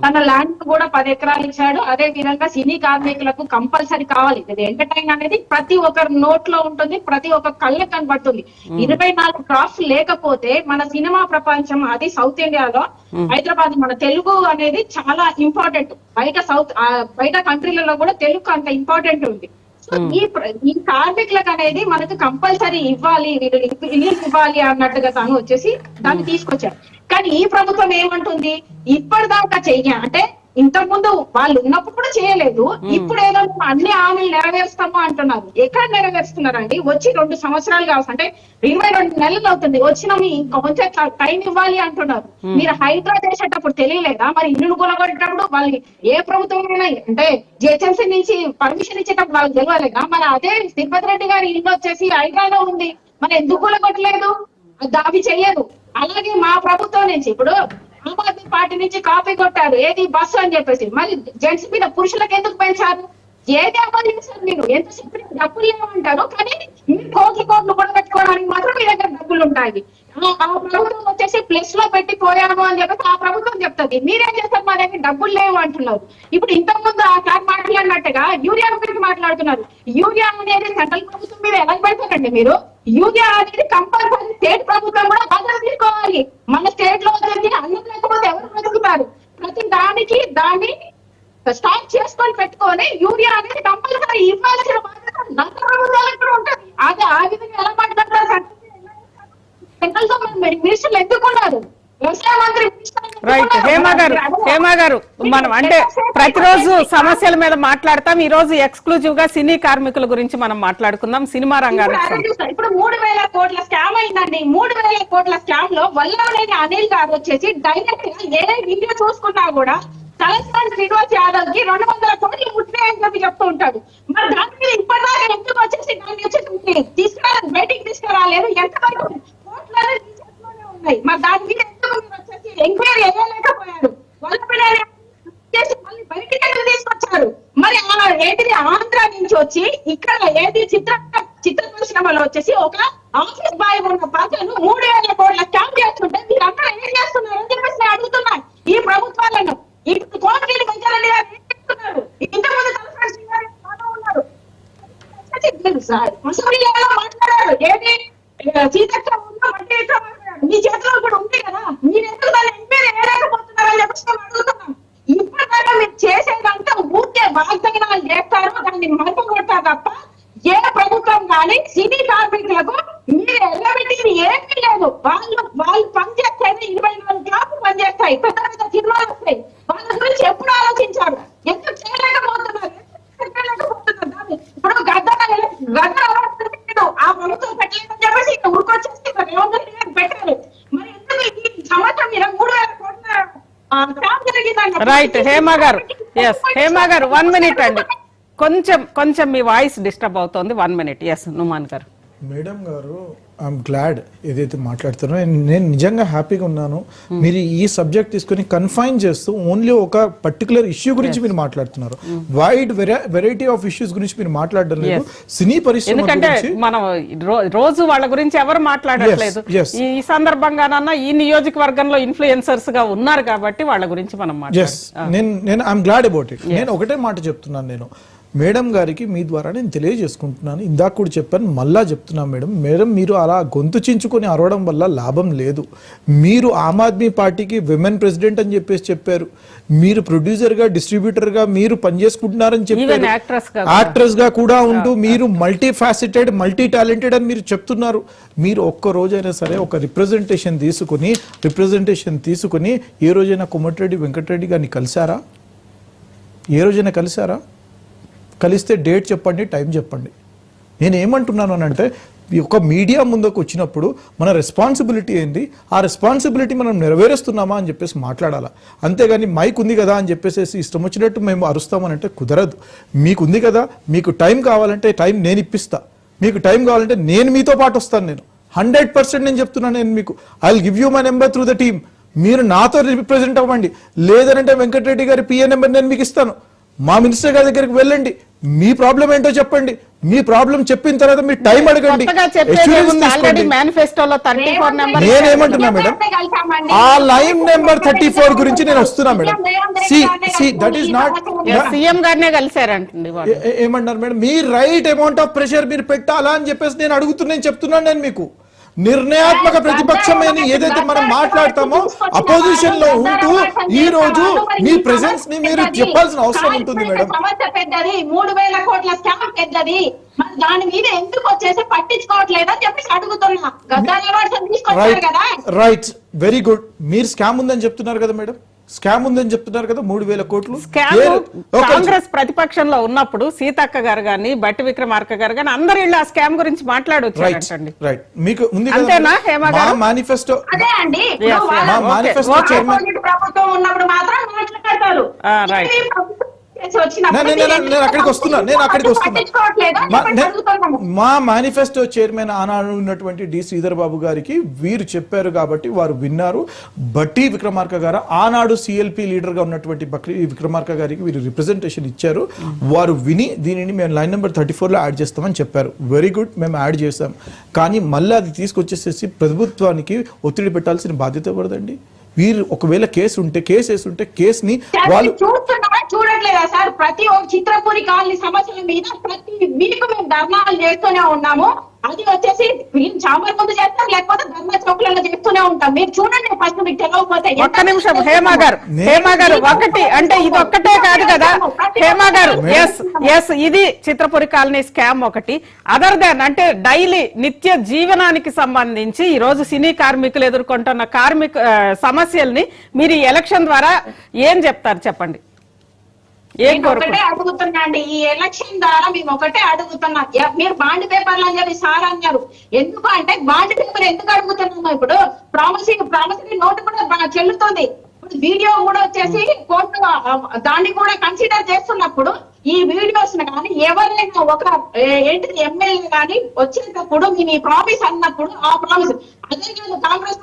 తన ల్యాండ్ కూడా 10 ఎకరాలు ఇచ్చాడు. అదే విధంగా సినీ కార్మికులకు కంపల్సరీ కావాలి. ఇది ఎంటర్టైన్ అనేది ప్రతి ఒక్కరి నోట్లో ఉంటుంది, ప్రతి ఒక్క కళ్ళకి కనబడుతుంది. 24 క్రాఫ్ట్స్ లేకపోతే మన సినిమా ప్రపంచం, అది సౌత్ ఇండియాలో హైదరాబాద్, మన తెలుగు అనేది చాలా ఇంపార్టెంట్. బయట కంట్రీలలో కూడా తెలుగు అంత ఇంపార్టెంట్ ఉంది. ఈ కార్మికులకు అనేది మనకు కంపల్సరీ ఇవ్వాలి, ఇల్లు ఇవ్వాలి అన్నట్టుగా తాను వచ్చేసి దాన్ని తీసుకొచ్చారు. కానీ ఈ ప్రభుత్వం ఏమంటుంది, ఇప్పటిదాకా అంటే ఇంతకు ముందు వాళ్ళు ఉన్నప్పుడు కూడా చేయలేదు, ఇప్పుడు ఏదో అన్ని హామీలు నెరవేరుస్తాము అంటున్నారు. ఎక్కడ నెరవేరుస్తున్నారండి? వచ్చి 2 సంవత్సరాలు కావచ్చు, అంటే 22 నెలలు అవుతుంది. వచ్చినాము, ఇంకా కొంచెం టైం ఇవ్వాలి అంటున్నారు. మీరు హైదరాబాద్ చేసేటప్పుడు తెలియలేదా? మరి ఇల్లు కొనగొట్టేటప్పుడు వాళ్ళు ఏ ప్రభుత్వం అంటే జిహెచ్ఎంసీ నుంచి పర్మిషన్ ఇచ్చేటప్పుడు వాళ్ళకి తెలియలేదా? మరి అదే తిరుపతి రెడ్డి గారి ఇల్లు వచ్చేసి హైదరాబాద్ లో ఉంది, మరి ఎందుకు కొనగొట్టలేదు? అవి చెయ్యదు. అలాగే మా ప్రభుత్వం నుంచి ఇప్పుడు ఆమ్ ఆద్మీ పార్టీ నుంచి కాపీ కొట్టారు, ఏది బస్సు అని చెప్పేసి. మరి జెంట్స్ మీద పురుషులకు ఎందుకు పెంచారు? ఏది అమలు చేశారు? మీరు ఎంతసేపు డబ్బులు ఏమంటారు, కానీ మీరు కోట్లు కూడా పెట్టుకోవడానికి మాత్రం మీ దగ్గర డబ్బులు ఉంటాయి. ఆ ప్రభుత్వం వచ్చేసి ప్లస్ లో పెట్టి పోయాము అని చెప్పేసి ఆ ప్రభుత్వం చెప్తుంది. మీరేం చేస్తారు? మా దగ్గర డబ్బులు లేవు అంటున్నారు. ఇప్పుడు ఇంతకు ముందు ఆ సార్ మాట్లాడినట్టుగా యూరియా గురించి మాట్లాడుతున్నారు. యూరియా అనేది సెంట్రల్ ప్రభుత్వం మీద ఎలా పెడతారండి మీరు? యూరియా అనేది కంపల్సరీ స్టేట్ ప్రభుత్వం కూడా బాధ్యత తీసుకోవాలి. మన స్టేట్ లో వచ్చేసి అన్నం లేకపోతే ఎవరు బ్రతుకుతారు? ప్రతి దానికి దాన్ని స్టాక్ చేసుకొని పెట్టుకొని యూరియా అనేది కంపల్సరీ ఇవ్వాల్సిన బాధ్యత రాష్ట్ర ప్రభుత్వాలకు కూడా ఉంటుంది. అది ఆ విధంగా ఎలా మాట్లాడతారు? సెంట్రల్ గవర్నమెంట్ మినిస్టర్లు ఎందుకున్నారు? వ్యవసాయ మంత్రి రైట్. హేమ గారు మనం అంటే ప్రతిరోజు సమస్యల మీద మాట్లాడతాం. ఈ రోజు ఎక్స్క్లూజివ్ గా సినీ కార్మికుల గురించి మనం మాట్లాడుకుందాం. సినిమా రంగానికి ఇప్పుడు 3,000 కోట్ల స్కామ్ అయిందండి. 3,000 కోట్ల స్కామ్ లో వల్లభనేని అనిల్ గారు వచ్చేసి డైరెక్ట్ గా ఏ వీడియో చూసుకున్నా కూడా తలసాని శ్రీనివాస్ యాదవ్ కి 200 కోట్లు ముట్టినాయని చెప్పి చెప్తూ ఉంటాడు. మరి దాని మీద ఇప్పటిదాకా ఎందుకు వచ్చేసి దాన్ని వచ్చేసి తీసుకురాలేదు, బయటికి తీసుకురాలేదు? ఎంత వరకు కోట్లనే ఉన్నాయి. మరి దాని మీద ఎందుకు వచ్చేసి ఎంక్వైరీ వేయలేకపోయారు? వల్లభనేని మళ్ళీ బయటికి ఎందుకు తీసుకొచ్చారు? మరి ఏంటిది ఆంధ్ర నుంచి వచ్చి ఇక్కడ ఏది చిత్ర పరిశ్రమలో వచ్చేసి ఒక ఆఫీస్ బాయ్ ఉన్న ప్రజలు 3,000 కోట్ల స్కామ్ చేస్తుంటే మీరందరూ ఏం చేస్తున్నారు అని చెప్పేసి నేను అడుగుతున్నా ఈ ప్రభుత్వాలను. ఇప్పుడు కోమటిరెడ్డి వెంకటరెడ్డి గారు ఏం చేస్తున్నారు? ఇంతకుముందు తలసాని శ్రీనివాస్ ఉన్నారు, అసెంబ్లీలో మాట్లాడారు. ఏది సీతక్క మాట్లాడారు, మీ చేతిలో కూడా ఉంది కదా, మీరు ఎందుకు దాన్ని ఎంక్వైరీ వేయలేకపోతున్నారని చెప్పేసి మేము అడుగుతున్నాం. ఇప్పటిదాకా మీరు చేసేదంతా ఊరికే వాగ్దానాలు చేస్తారు, దాన్ని మరుపు కొడతారు తప్ప ఏ ప్రభుత్వం కానీ సినీ కార్మికులకు మీరు ఎల్లబెట్టింది ఏమీ లేదు. వాళ్ళు పనిచేస్తేనే 24 క్లాసులు పనిచేస్తాయి, పెద్ద పెద్ద సినిమాలు వస్తాయి. వాళ్ళ గురించి ఎప్పుడు ఆలోచించారు? ఎందుకు చేయలేకపోతున్నారు? దాన్ని ఇప్పుడు గద్ద ఆ ప్రభుత్వం పెట్టలేదని చెప్పేసి ఇక్కడ ఊరికొచ్చేసి పెట్టారు. మరి ఎందుకు ఈ సంవత్సరం మీద 3,000 కోట్ల జరిగిందండి? రైట్. హేమ గారు 1 మినిట్ అండి. కొంచెం మీ వాయిస్ డిస్టర్బ్ అవుతోంది. 1 మినిట్. ఎస్ నుమాన్ గారు. మేడం గారు, ఐఎమ్ గ్లాడ్ ఏదైతే మాట్లాడుతున్నారో. నేను నిజంగా హ్యాపీగా ఉన్నాను. మీరు ఈ సబ్జెక్ట్ తీసుకొని కన్ఫైన్ చేస్తూ ఓన్లీ ఒక పర్టికులర్ ఇష్యూ గురించి మీరు మాట్లాడుతున్నారు. వైడ్ వెరైటీ ఆఫ్ ఇష్యూస్ గురించి మీరు మాట్లాడడం లేదు. సినీ పరిశ్రమ ఎందుకంటే మనం రోజు వాళ్ళ గురించి ఎవరు మాట్లాడట్లేదు. ఈ సందర్భంగానన్నా ఈ నియోజకవర్గంలో ఇన్ఫ్లుయెన్సర్స్ గా ఉన్నారు కాబట్టి వాళ్ళ గురించి మనం మాట్లాడాలి. నేను ఐఎమ్ గ్లాడ్ అబౌట్ ఇట్. నేను ఒకటే మాట చెప్తున్నాను, నేను మేడం గారికి మీ ద్వారా నేను తెలియజేసుకుంటున్నాను. ఇందాక కూడా చెప్పాను, మళ్ళా చెప్తున్నాను మేడం మీరు అలా గొంతు చించుకొని అరవడం వల్ల లాభం లేదు. మీరు ఆమ్ ఆద్మీ పార్టీకి విమెన్ ప్రెసిడెంట్ అని చెప్పేసి చెప్పారు. మీరు ప్రొడ్యూసర్ గా, డిస్ట్రిబ్యూటర్ గా మీరు పనిచేసుకుంటున్నారని చెప్పారు. యాక్ట్రెస్ గా కూడా ఉంటూ మీరు మల్టీ ఫ్యాసెటెడ్, మల్టీ టాలెంటెడ్ అని మీరు చెప్తున్నారు. మీరు ఒక్క రోజైనా సరే ఒక రిప్రజెంటేషన్ తీసుకుని ఏ రోజైనా కోమటిరెడ్డి వెంకటరెడ్డి గారిని కలిశారా? ఏ రోజైనా కలిశారా? కలిస్తే డేట్ చెప్పండి, టైం చెప్పండి. నేను ఏమంటున్నాను అని అంటే ఒక మీడియా ముందుకు వచ్చినప్పుడు మన రెస్పాన్సిబిలిటీ ఏంది, ఆ రెస్పాన్సిబిలిటీ మనం నెరవేరుస్తున్నామా అని చెప్పేసి మాట్లాడాలా. అంతేగాని మైక్ ఉంది కదా అని చెప్పేసి ఇష్టం వచ్చినట్టు మేము అరుస్తామని అంటే కుదరదు. మీకు ఉంది కదా, మీకు టైం కావాలంటే టైం నేను ఇప్పిస్తా, మీకు టైం కావాలంటే నేను మీతో పాటు వస్తాను. నేను 100% నేను చెప్తున్నాను. నేను మీకు I will give you my number through the team. మీరు నాతో రిప్రజెంట్ అవ్వండి. లేదనంటే వెంకటరెడ్డి గారి పిఏ నెంబర్ నేను మీకు ఇస్తాను. మా మినిస్టర్ గారి దగ్గరికి వెళ్ళండి, మీ ప్రాబ్లం ఏంటో చెప్పండి. మీ ప్రాబ్లం చెప్పిన తర్వాత మీరు టైం అడగండి. మేనిఫెస్టోలో 34 నెంబర్ నేనేమంటున్నా మేడం, ఆ లైన్ నెంబర్ 34 గురించి నేను వస్తున్నా madam. That is not CM గారినే కలిసారంటండి. ఏమంటారు మేడం, మీ రైట్ అమౌంట్ ఆఫ్ ప్రెషర్ మీరు పెట్టాలా అని చెప్పేసి నేను అడుగుతున్నాను, చెప్తున్నాను. నేను మీకు నిర్ణయాత్మక ప్రతిపక్షం అని ఏదైతే మనం మాట్లాడతామో అపోజిషన్ లో ఉంటూ ఈ రోజు మీ ప్రెసెన్స్ ని మీరు చెప్పాల్సిన అవసరం ఉంటుంది మేడం. సమస్య పెద్దది, 3,000 కోట్ల స్కామ్ పెద్దది, దాని మీద ఎందుకు వచ్చేసి పట్టించుకోవట్లేదని చెప్పేసి అడుగుతున్నా. తీసుకొచ్చారు కదా. Right, very good. మీరు స్కామ్ ఉందని చెప్తున్నారు కదా మేడం, స్కామ్ ఉందని చెప్తున్నారు కదా. 3,000 కోట్లు కాంగ్రెస్ ప్రతిపక్షంలో ఉన్నప్పుడు సీతక్క గారు గాని బట్టి విక్రమార్క గారు గాని అందరూ ఇలా స్కామ్ గురించి మాట్లాడొచ్చు. రైట్, మీకు ఉంది అంతేనా హేమ గారు? మేనిఫెస్టో అదే అండి, మేనిఫెస్టో చైర్మన్ ప్రభుత్వం ఉన్నప్పుడు మాత్రం మాట్లాడతారు. నేను అక్కడికి వస్తున్నా. మా మేనిఫెస్టో చైర్మన్ ఆనాడు ఉన్నటువంటి డి శ్రీధర్ బాబు గారికి వీరు చెప్పారు కాబట్టి వారు విన్నారు. బట్టి విక్రమార్క గారు ఆనాడు సిఎల్పి లీడర్ గా ఉన్నటువంటి బట్టి విక్రమార్క గారికి వీరు రిప్రజెంటేషన్ ఇచ్చారు. వారు విని దీనిని మేము లైన్ నెంబర్ 34 లో యాడ్ చేస్తామని చెప్పారు. వెరీ గుడ్, మేము యాడ్ చేసాం. కానీ మళ్ళీ అది తీసుకొచ్చేసేసి ప్రభుత్వానికి ఒత్తిడి పెట్టాల్సిన బాధ్యత ఎవరిదండి? వీరు ఒకవేళ కేసు వేస్తుంటే కేసుని వాళ్ళు చూడట్లేదా సార్? ప్రతి ఒక్క చిత్రపూరి కాలనీ సమస్యల మీద ప్రతి వీక్ మేము ధర్నాలు చేస్తూనే ఉన్నాము. అది వచ్చేసి చాంబర్ ముందు చేస్తాం, లేకపోతే ధర్నా చౌకులలో చేస్తూనే ఉంటాం. మీరు చూడండి, ఫస్ట్ మీకు తెలియకపోతే. ఒక్క నిమిషం హేమ గారు ఒకటి అంటే ఇది ఒక్కటే కాదు కదా హేమ గారు. ఎస్ ఇది చిత్రపురి కాలనీ స్కామ్ ఒకటి. అదర్ దాన్ అంటే డైలీ నిత్య జీవనానికి సంబంధించి ఈ రోజు సినీ కార్మికులు ఎదుర్కొంటున్న సమస్యల్ని మీరు ఈ ఎలక్షన్ ద్వారా ఏం చెప్తారు చెప్పండి? ఒకటే అడుగుతున్నా అండి, ఈ ఎలక్షన్ ద్వారా మేము ఒకటే అడుగుతున్నా. మీరు బాండ్ పేపర్లు అని చెప్పి సార్ అన్నారు. ఎందుకు అంటే బాండ్ పేపర్ ఎందుకు అడుగుతున్నాము? ఇప్పుడు ప్రామిసరీ నోట్ కూడా చెల్లుతుంది. ఇప్పుడు వీడియో కూడా వచ్చేసి కోర్టు దాన్ని కూడా కన్సిడర్ చేస్తున్నప్పుడు ఈ వీడియోస్ కానీ ఎవరైనా ఒక ఏంటి ఎమ్మెల్యే కానీ వచ్చేటప్పుడు మేము ఈ ప్రామిస్ అన్నప్పుడు ఆ ప్రామిస్ అదే కాదు కాంగ్రెస్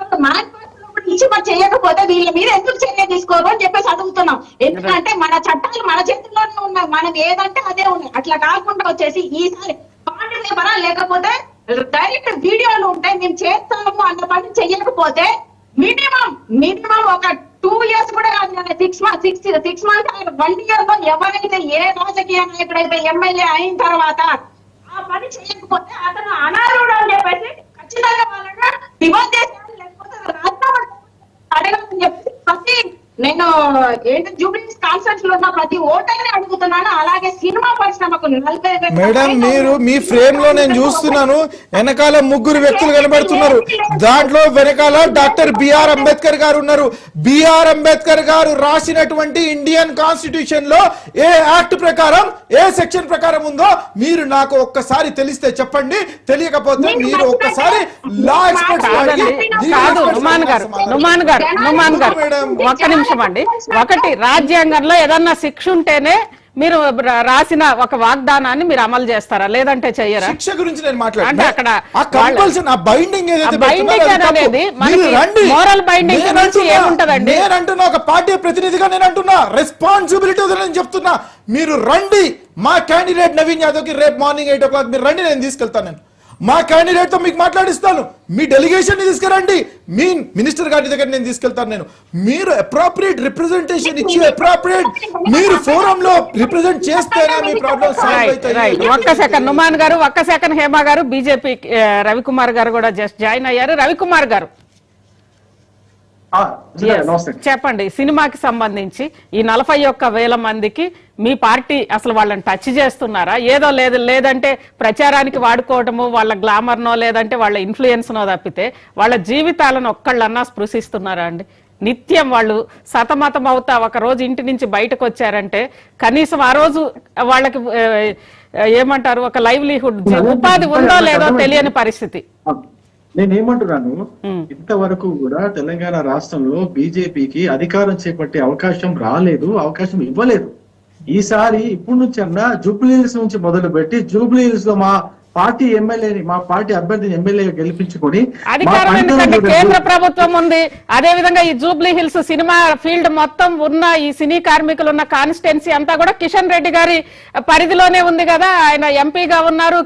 ఇచ్చి మరి చేయకపోతే వీళ్ళ మీద ఎందుకు చర్య తీసుకోరు అని చెప్పేసి అడుగుతున్నాం. ఎందుకంటే మన చట్టాలు మన చేతుల్లోనే ఉన్నాయి, మనం ఏదంటే అదే ఉన్నాయి. అట్లా కాకుండా వచ్చేసి ఈసారి బాండ్ పేపరా లేకపోతే డైరెక్ట్ వీడియోలు ఉంటే మేము చేస్తాము అన్న పని చెయ్యకపోతే మినిమం ఒక 2 years కూడా కాదు, 6 months 1 year లో ఎవరైతే ఏ రాజకీయ నాయకుడైతే ఎమ్మెల్యే అయిన తర్వాత ఆ పని చేయకపోతే అతను అనర్హుడు అని చెప్పేసి ఖచ్చితంగా వాళ్ళని డివోర్స్ చేశారు, లేకపోతే రాజీనామా అడగాలని చెప్పి ప్రతి నేను ఏంటి జూబ్లీ కాన్ఫరెన్స్ లో ఉన్న ప్రతి ఓటర్ని అడుగుతున్నాను. అలాగే సినిమా పరిశ్రమకు మేడం మీరు మీ ఫ్రేమ్ లో నేను చూస్తున్నాను వెనకాల 3 వ్యక్తులు కనబడుతున్నారు. దాంట్లో వెనకాల డాక్టర్ బిఆర్ అంబేద్కర్ గారు ఉన్నారు. బిఆర్ అంబేద్కర్ గారు రాసినటువంటి ఇండియన్ కాన్స్టిట్యూషన్ లో ఏ యాక్ట్ ప్రకారం ఏ సెక్షన్ ప్రకారం ఉందో మీరు నాకు ఒక్కసారి తెలిస్తే చెప్పండి. తెలియకపోతే మీరు ఒక్కసారి లా ఎక్స్పర్ట్స్ ఒక్క నిమిషం అండి. ఒకటి రాజ్యాంగంలో ఏదన్నా శిక్ష ఉంటేనే మీరు రాసిన ఒక వాగ్దానాన్ని మీరు అమలు చేస్తారా, లేదంటే చెయ్యరా? శిక్ష గురించి నేను మాట్లాడుతున్నా. అంటే అక్కడ మోరల్ బైండింగ్ గురించి ఏముంటదండి? నేను అంటున్నా, ఒక పార్టీ ప్రతినిధిగా నేను అంటున్నా, రెస్పాన్సిబిలిటీ నేను చెప్తున్నా. మీరు రండి, మా క్యాండిడేట్ నవీన్ యాదవ్ కి రేపు మార్నింగ్ 8 o'clock మీరు రండి, నేను తీసుకెళ్తాను. నేను మా క్యాండిడేట్ తో మీకు మాట్లాడిస్తాను. మీ డెలిగేషన్ ని తీసుకురండి, మీ మినిస్టర్ గారి దగ్గర నేను తీసుకెళ్తాను. నేను మీరు అప్రోప్రియేట్ రిప్రజెంటేషన్ ఇచ్చి అప్రోప్రియేట్ మీరు ఫోరం లో రిప్రజెంట్ చేస్తేనే మీ ప్రాబ్లం సాల్వ్ అవుతాయి. ఒక్క సెకండ్ నుమాన్ గారు, ఒక్క సెకండ్ హేమ గారు, బీజేపీ రవికుమార్ గారు కూడా జస్ట్ జాయిన్ అయ్యారు. రవికుమార్ గారు చెప్పండి, సినిమాకి సంబంధించి ఈ 41,000 మందికి మీ పార్టీ అసలు వాళ్ళని టచ్ చేస్తున్నారా? ఏదో లేదంటే ప్రచారానికి వాడుకోవటము, వాళ్ళ గ్లామర్నో లేదంటే వాళ్ళ ఇన్ఫ్లుయెన్స్నో తప్పితే వాళ్ళ జీవితాలను ఒక్కళ్ళన్నా స్పృశిస్తున్నారా అండి? నిత్యం వాళ్ళు సతమతం అవుతా ఒక రోజు ఇంటి నుంచి బయటకు వచ్చారంటే కనీసం ఆ రోజు వాళ్ళకి ఏమంటారు ఒక లైవ్లీహుడ్ ఉపాధి ఉందో లేదో తెలియని పరిస్థితి. నేనేమంటున్నాను, ఇంతవరకు కూడా తెలంగాణ రాష్ట్రంలో బీజేపీకి అధికారం చేపట్టే అవకాశం రాలేదు, అవకాశం ఇవ్వలేదు. ఈసారి ఇప్పుడు నుంచి అన్నా జూబ్లీహిల్స్ నుంచి మొదలు పెట్టి జూబ్లీహిల్స్ లో మా పార్టీ ఎమ్మెల్యేని, మా పార్టీ అభ్యర్థిని ఎమ్మెల్యేగా గెలిపించుకొని అధికారం ఎందుకంటే కేంద్ర ప్రభుత్వం ఉంది. అదే విధంగా ఈ జూబ్లీ హిల్స్ సినిమా ఫీల్డ్ మొత్తం ఉన్న ఈ సినీ కార్మికులు ఉన్న కాన్స్టిట్యున్సీ అంతా కూడా కిషన్ రెడ్డి గారి పరిధిలోనే ఉంది కదా. ఆయన ఎంపీగా ఉన్నారు,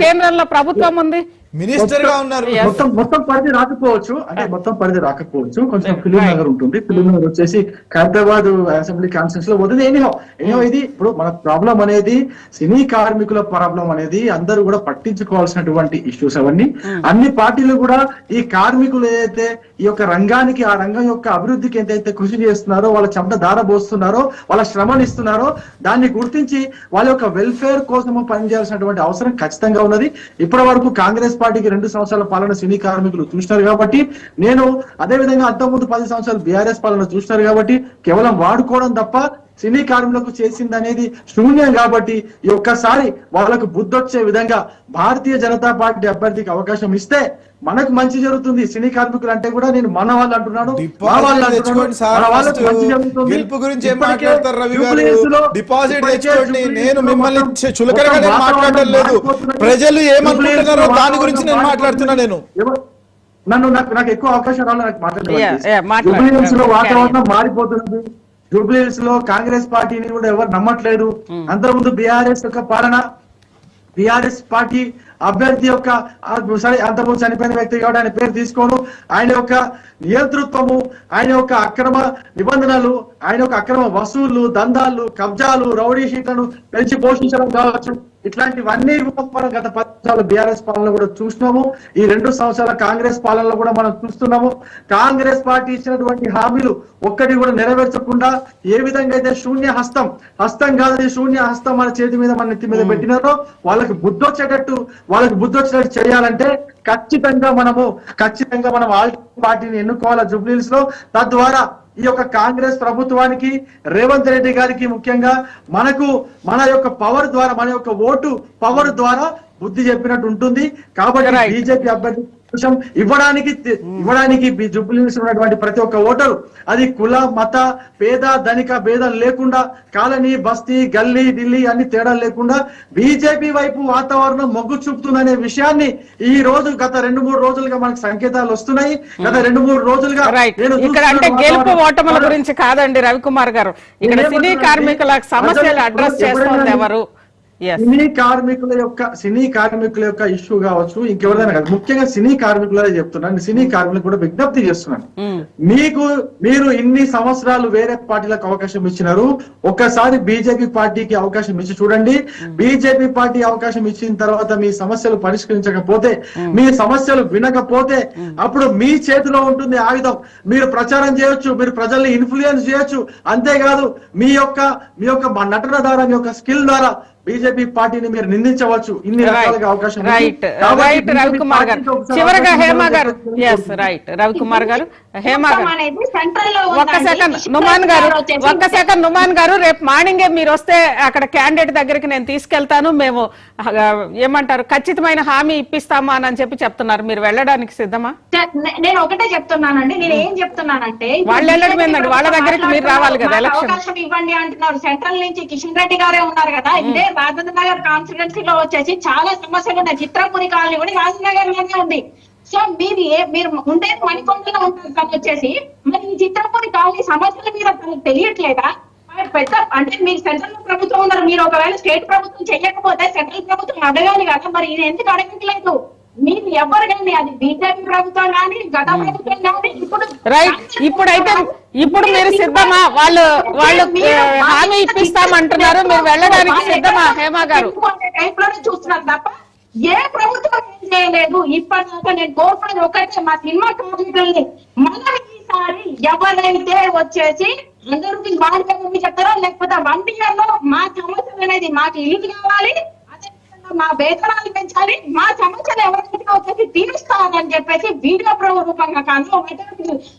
కేంద్రంలో ప్రభుత్వం ఉంది, మినిస్టర్ గా ఉన్నారు. మొత్తం పరిధి రాకపోవచ్చు, అంటే మొత్తం పరిధి రాకపోవచ్చు, కొంచెం ఫిలిం నగర్ ఉంటుంది. ఫిలిం నగర్ వచ్చేసి హైదరాబాద్ అసెంబ్లీ కాన్స్టిట్యూన్సీ లో పోతుంది. ఎనీహో ఇది ఇప్పుడు మన ప్రాబ్లం అనేది సినీ కార్మికుల ప్రాబ్లం అనేది అందరూ కూడా పట్టించుకోవాల్సినటువంటి ఇష్యూస్ అవన్నీ. అన్ని పార్టీలు కూడా ఈ కార్మికులు ఏదైతే ఈ యొక్క రంగానికి, ఆ రంగం యొక్క అభివృద్ధికి ఎంతైతే కృషి చేస్తున్నారో, వాళ్ళ చెమట దారబోస్తున్నారో, వాళ్ళ శ్రమను ఇస్తున్నారో దాన్ని గుర్తించి వాళ్ళ యొక్క వెల్ఫేర్ కోసము పనిచేయాల్సినటువంటి అవసరం ఖచ్చితంగా ఉన్నది. ఇప్పటి వరకు కాంగ్రెస్ పార్టీకి 2 సంవత్సరాల పాలన సినీ కార్మికులు చూసినారు కాబట్టి, నేను అదే విధంగా అంతకుముందు 10 సంవత్సరాలు బీఆర్ఎస్ పాలన చూసినారు కాబట్టి, కేవలం వాడుకోవడం తప్ప సినీ కార్మికులకు చేసింది అనేది శూన్యం. కాబట్టి ఈ ఒక్కసారి వాళ్ళకు బుద్ధొచ్చే విధంగా భారతీయ జనతా పార్టీ అభ్యర్థికి అవకాశం ఇస్తే మనకు మంచి జరుగుతుంది. సినీ కార్మికులు అంటే కూడా నేను మన వాళ్ళు అంటున్నాను, గెలుపు గురించి ఏం మాట్లాడతారు రవి గారు? డిపాజిట్ తెచ్చుకోండి. నేను మిమ్మల్ని చులకనగా నేను మాట్లాడడం లేదు, ప్రజలు ఏమనుకుంటున్నారో దాని గురించి నేను మాట్లాడుతున్నా. నేను నాకు ఎక్కువ అవకాశం రావాలి, నాకు మాట్లాడలేదు. లో వాతావరణం మారిపోతుంది. జూబ్లీహిల్స్ లో కాంగ్రెస్ పార్టీని కూడా ఎవరు నమ్మట్లేదు. అంతకుముందు బీఆర్ఎస్ యొక్క పాలన, బీఆర్ఎస్ పార్టీ అభ్యర్థి యొక్క అంతకుముందు చనిపోయిన వ్యక్తి కాబట్టి ఆయన పేరు తీసుకోను, ఆయన యొక్క నియంతృత్వము, ఆయన యొక్క అక్రమ నిబంధనలు, ఆయన యొక్క అక్రమ వసూళ్లు, దందాలు, కబ్జాలు, రౌడీ షీట్లను పెంచి పోషించడం కావచ్చు, ఇట్లాంటివన్నీ మనం గత 10 సంవత్సరాల బీఆర్ఎస్ పాలనలో కూడా చూసినాము. ఈ 2 సంవత్సరాల కాంగ్రెస్ పాలనలో కూడా మనం చూస్తున్నాము. కాంగ్రెస్ పార్టీ ఇచ్చినటువంటి హామీలు ఒక్కటి కూడా నెరవేర్చకుండా ఏ విధంగా అయితే శూన్య హస్తం కాదని శూన్య హస్తం మన చేతి మీద, మన నెత్తి మీద పెట్టినారో వాళ్ళకి బుద్ధొచ్చేటట్టు చేయాలంటే ఖచ్చితంగా మనం ఆల్ పార్టీని ఎన్నుకోవాలా జూబ్లీహిల్స్ లో. తద్వారా ఈ యొక్క కాంగ్రెస్ ప్రభుత్వానికి, రేవంత్ రెడ్డి గారికి, ముఖ్యంగా మన యొక్క పవర్ ద్వారా, మన యొక్క ఓటు పవర్ ద్వారా బుద్ధి చెప్పినట్టు ఉంటుంది. కాబట్టి బీజేపీ అభ్యర్థి ఇవ్వడానికి జూబ్లీహిల్స్ ఉన్నటువంటి ప్రతి ఒక్క ఓటరు, అది కుల, మత, పేద, ధనిక భేదం లేకుండా, కాలనీ, బస్తీ, గల్లీ, ఢిల్లీ అన్ని తేడా లేకుండా బీజేపీ వైపు వాతావరణం మొగ్గు చూపుతుందనే విషయాన్ని ఈ రోజు గత 2-3 రోజులుగా మనకు సంకేతాలు వస్తున్నాయి. గత 2-3 రోజులుగా ఇక్కడ అంటే గెలుపు ఓటముల గురించి కాదండి రవికుమార్ గారు, ఇక్కడ సినీ కార్మికుల సమస్యలు అడ్రస్ చేస్తుంది ఎవరు? సినీ కార్మికుల యొక్క ఇష్యూ కావచ్చు, ఇంకెవరైనా కాదు, ముఖ్యంగా సినీ కార్మికులే చెప్తున్నాను. సినీ కార్మికులకు కూడా విజ్ఞప్తి చేస్తున్నాను, మీరు ఇన్ని సంవత్సరాలు వేరే పార్టీలకు అవకాశం ఇచ్చినారు, ఒక్కసారి బీజేపీ పార్టీకి అవకాశం ఇచ్చి చూడండి. బీజేపీ పార్టీ అవకాశం ఇచ్చిన తర్వాత మీ సమస్యలు పరిష్కరించకపోతే, మీ సమస్యలు వినకపోతే, అప్పుడు మీ చేతిలో ఉంటుంది ఆయుధం. మీరు ప్రచారం చేయొచ్చు, మీరు ప్రజల్ని ఇన్ఫ్లుయెన్స్ చేయొచ్చు, అంతేకాదు మీ యొక్క నటన ద్వారా, మీ యొక్క స్కిల్ ద్వారా బీజేపీ పార్టీని మీరు నిందించవచ్చు. ఇన్ని రకాలుగా అవకాశం. రవికుమార్ గారు చివరగా హేమ గారు, రవికుమార్ గారు, హేమ గారు, ఒక్క సెకండ్ నుమాన్ గారు, రేపు మార్నింగే మీరు వస్తే అక్కడ క్యాండిడేట్ దగ్గరికి నేను తీసుకెళ్తాను, మేము ఏమంటారు ఖచ్చితమైన హామీ ఇప్పిస్తామా అని చెప్పి చెప్తున్నారు. మీరు వెళ్ళడానికి సిద్ధమా? నేను ఒకటే చెప్తున్నానండి, నేను ఏం చెప్తున్నానంటే వాళ్ళు వెళ్ళడం ఏంటండి, వాళ్ళ దగ్గరికి మీరు రావాలి కదా. అవకాశం ఇవ్వండి అంటున్నారు. సెంట్రల్ నుంచి కిషన్ రెడ్డి గారే ఉన్నారు కదా. ఇదే రాజేంద్ర నగర్ కాన్స్టిట్యున్సీలో వచ్చేసి చాలా సమస్యలు ఉన్నాయి. చిత్రపురి కాలనీ కూడా రాజేంద్ర నగర్ లోనే ఉంది. సో మీరు ఉండేది మణికొండలో ఉంటారు తను వచ్చేసి, మరి ఈ చిత్రపురి కాలనీ సమస్యల మీద తనకు తెలియట్లేదా? పెద్ద అంటే మీరు సెంట్రల్ ప్రభుత్వం ఉన్నారు, మీరు ఒకవేళ స్టేట్ ప్రభుత్వం చెయ్యకపోతే సెంట్రల్ ప్రభుత్వం అడగాలి కదా, మరి ఇది ఎందుకు అడగట్లేదు? మీరు ఎవరు కానీ, అది బీజేపీ ప్రభుత్వం కానీ, గత ప్రభుత్వం కానీ, ఇప్పుడు మీరు సిద్ధమా? వాళ్ళు హామీ ఇప్పిస్తామంటున్నారు, మీరు వెళ్ళడానికి సిద్ధమా హేమ గారు? టైప్ లోనే చూస్తున్నారు తప్ప ఏ ప్రభుత్వం ఏం చేయలేదు. ఇప్పటిదాకా నేను కోరుకునేది ఒకటే, మా సినిమా కార్మికుల్ని మనం ఈసారి ఎవరైతే వచ్చేసి అందరికి బాగా చెప్తారో, లేకపోతే 1 year లో మా సమస్యలు అనేది, మాకు ఇల్లు కావాలి, మా వేతనాలు పెంచాలి, మా సమస్యలు ఎవరైతే వచ్చేసి తీరుస్తారని చెప్పేసి వీడియో రూపంగా కానీ,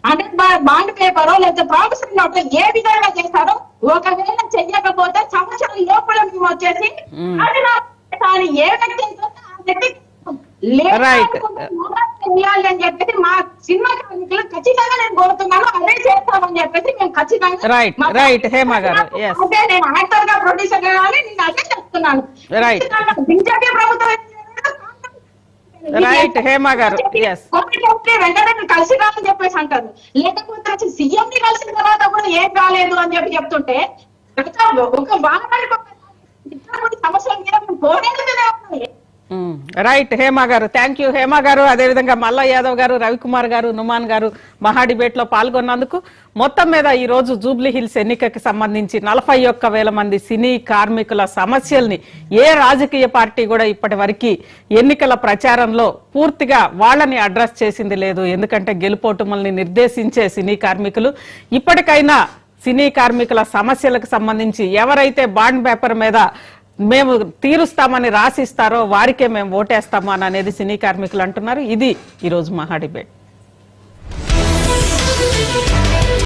100 బాండ్ పేపరో లేకపోతే ప్రామిసరీ నోట్ ఏ విధంగా చేస్తారో, ఒకవేళ చెయ్యకపోతే సంవత్సరం లోపల మేము వచ్చేసి అది అని ఏ వ్యక్తి అయితే ఆ వ్యక్తి Right. చేయాలి అని చెప్పేసి మా సినిమా కార్మికులు ఖచ్చితంగా నేను కోరుతున్నాను. అదే చేస్తామని చెప్పేసి మేము ఖచ్చితంగా రైట్ హేమ గారు yes అంటే నేను యాక్టర్ గా ప్రొడ్యూసర్ గా నేను అదే చెప్తున్నాను. Right. బీజేపీ ప్రభుత్వం రైట్ హేమ గారు yes వెంటనే కలిసి రాని చెప్పేసి అంటారు. లేకపోతే వచ్చి సీఎం ని కలిసిన తర్వాత కూడా ఏం కాలేదు అని చెప్పి చెప్తుంటే ఒక వారానికి సమస్యల మీద మేము పోరాడుతూనే ఉన్నాయి. రైట్ హేమ గారు థ్యాంక్ యూ హేమ గారు. అదేవిధంగా మల్ల యాదవ్ గారు, రవికుమార్ గారు, నుమాన్ గారు మహా డిబేట్ లో పాల్గొన్నందుకు. మొత్తం మీద ఈ రోజు జూబ్లీ హిల్స్ ఎన్నికకి సంబంధించి 41,000 మంది సినీ కార్మికుల సమస్యల్ని ఏ రాజకీయ పార్టీ కూడా ఇప్పటి వరకు ఎన్నికల ప్రచారంలో పూర్తిగా వాళ్ళని అడ్రస్ చేసింది లేదు. ఎందుకంటే గెలుపోటుమల్ని నిర్దేశించే సినీ కార్మికులు ఇప్పటికైనా సినీ కార్మికుల సమస్యలకు సంబంధించి ఎవరైతే బాండ్ పేపర్ మీద మేము తీరుస్తామని రాసిస్తారో వారికే మేము ఓటేస్తాము అని అనేది సినీ కార్మికులు అంటున్నారు. ఇది ఈరోజు మహా డిబేట్.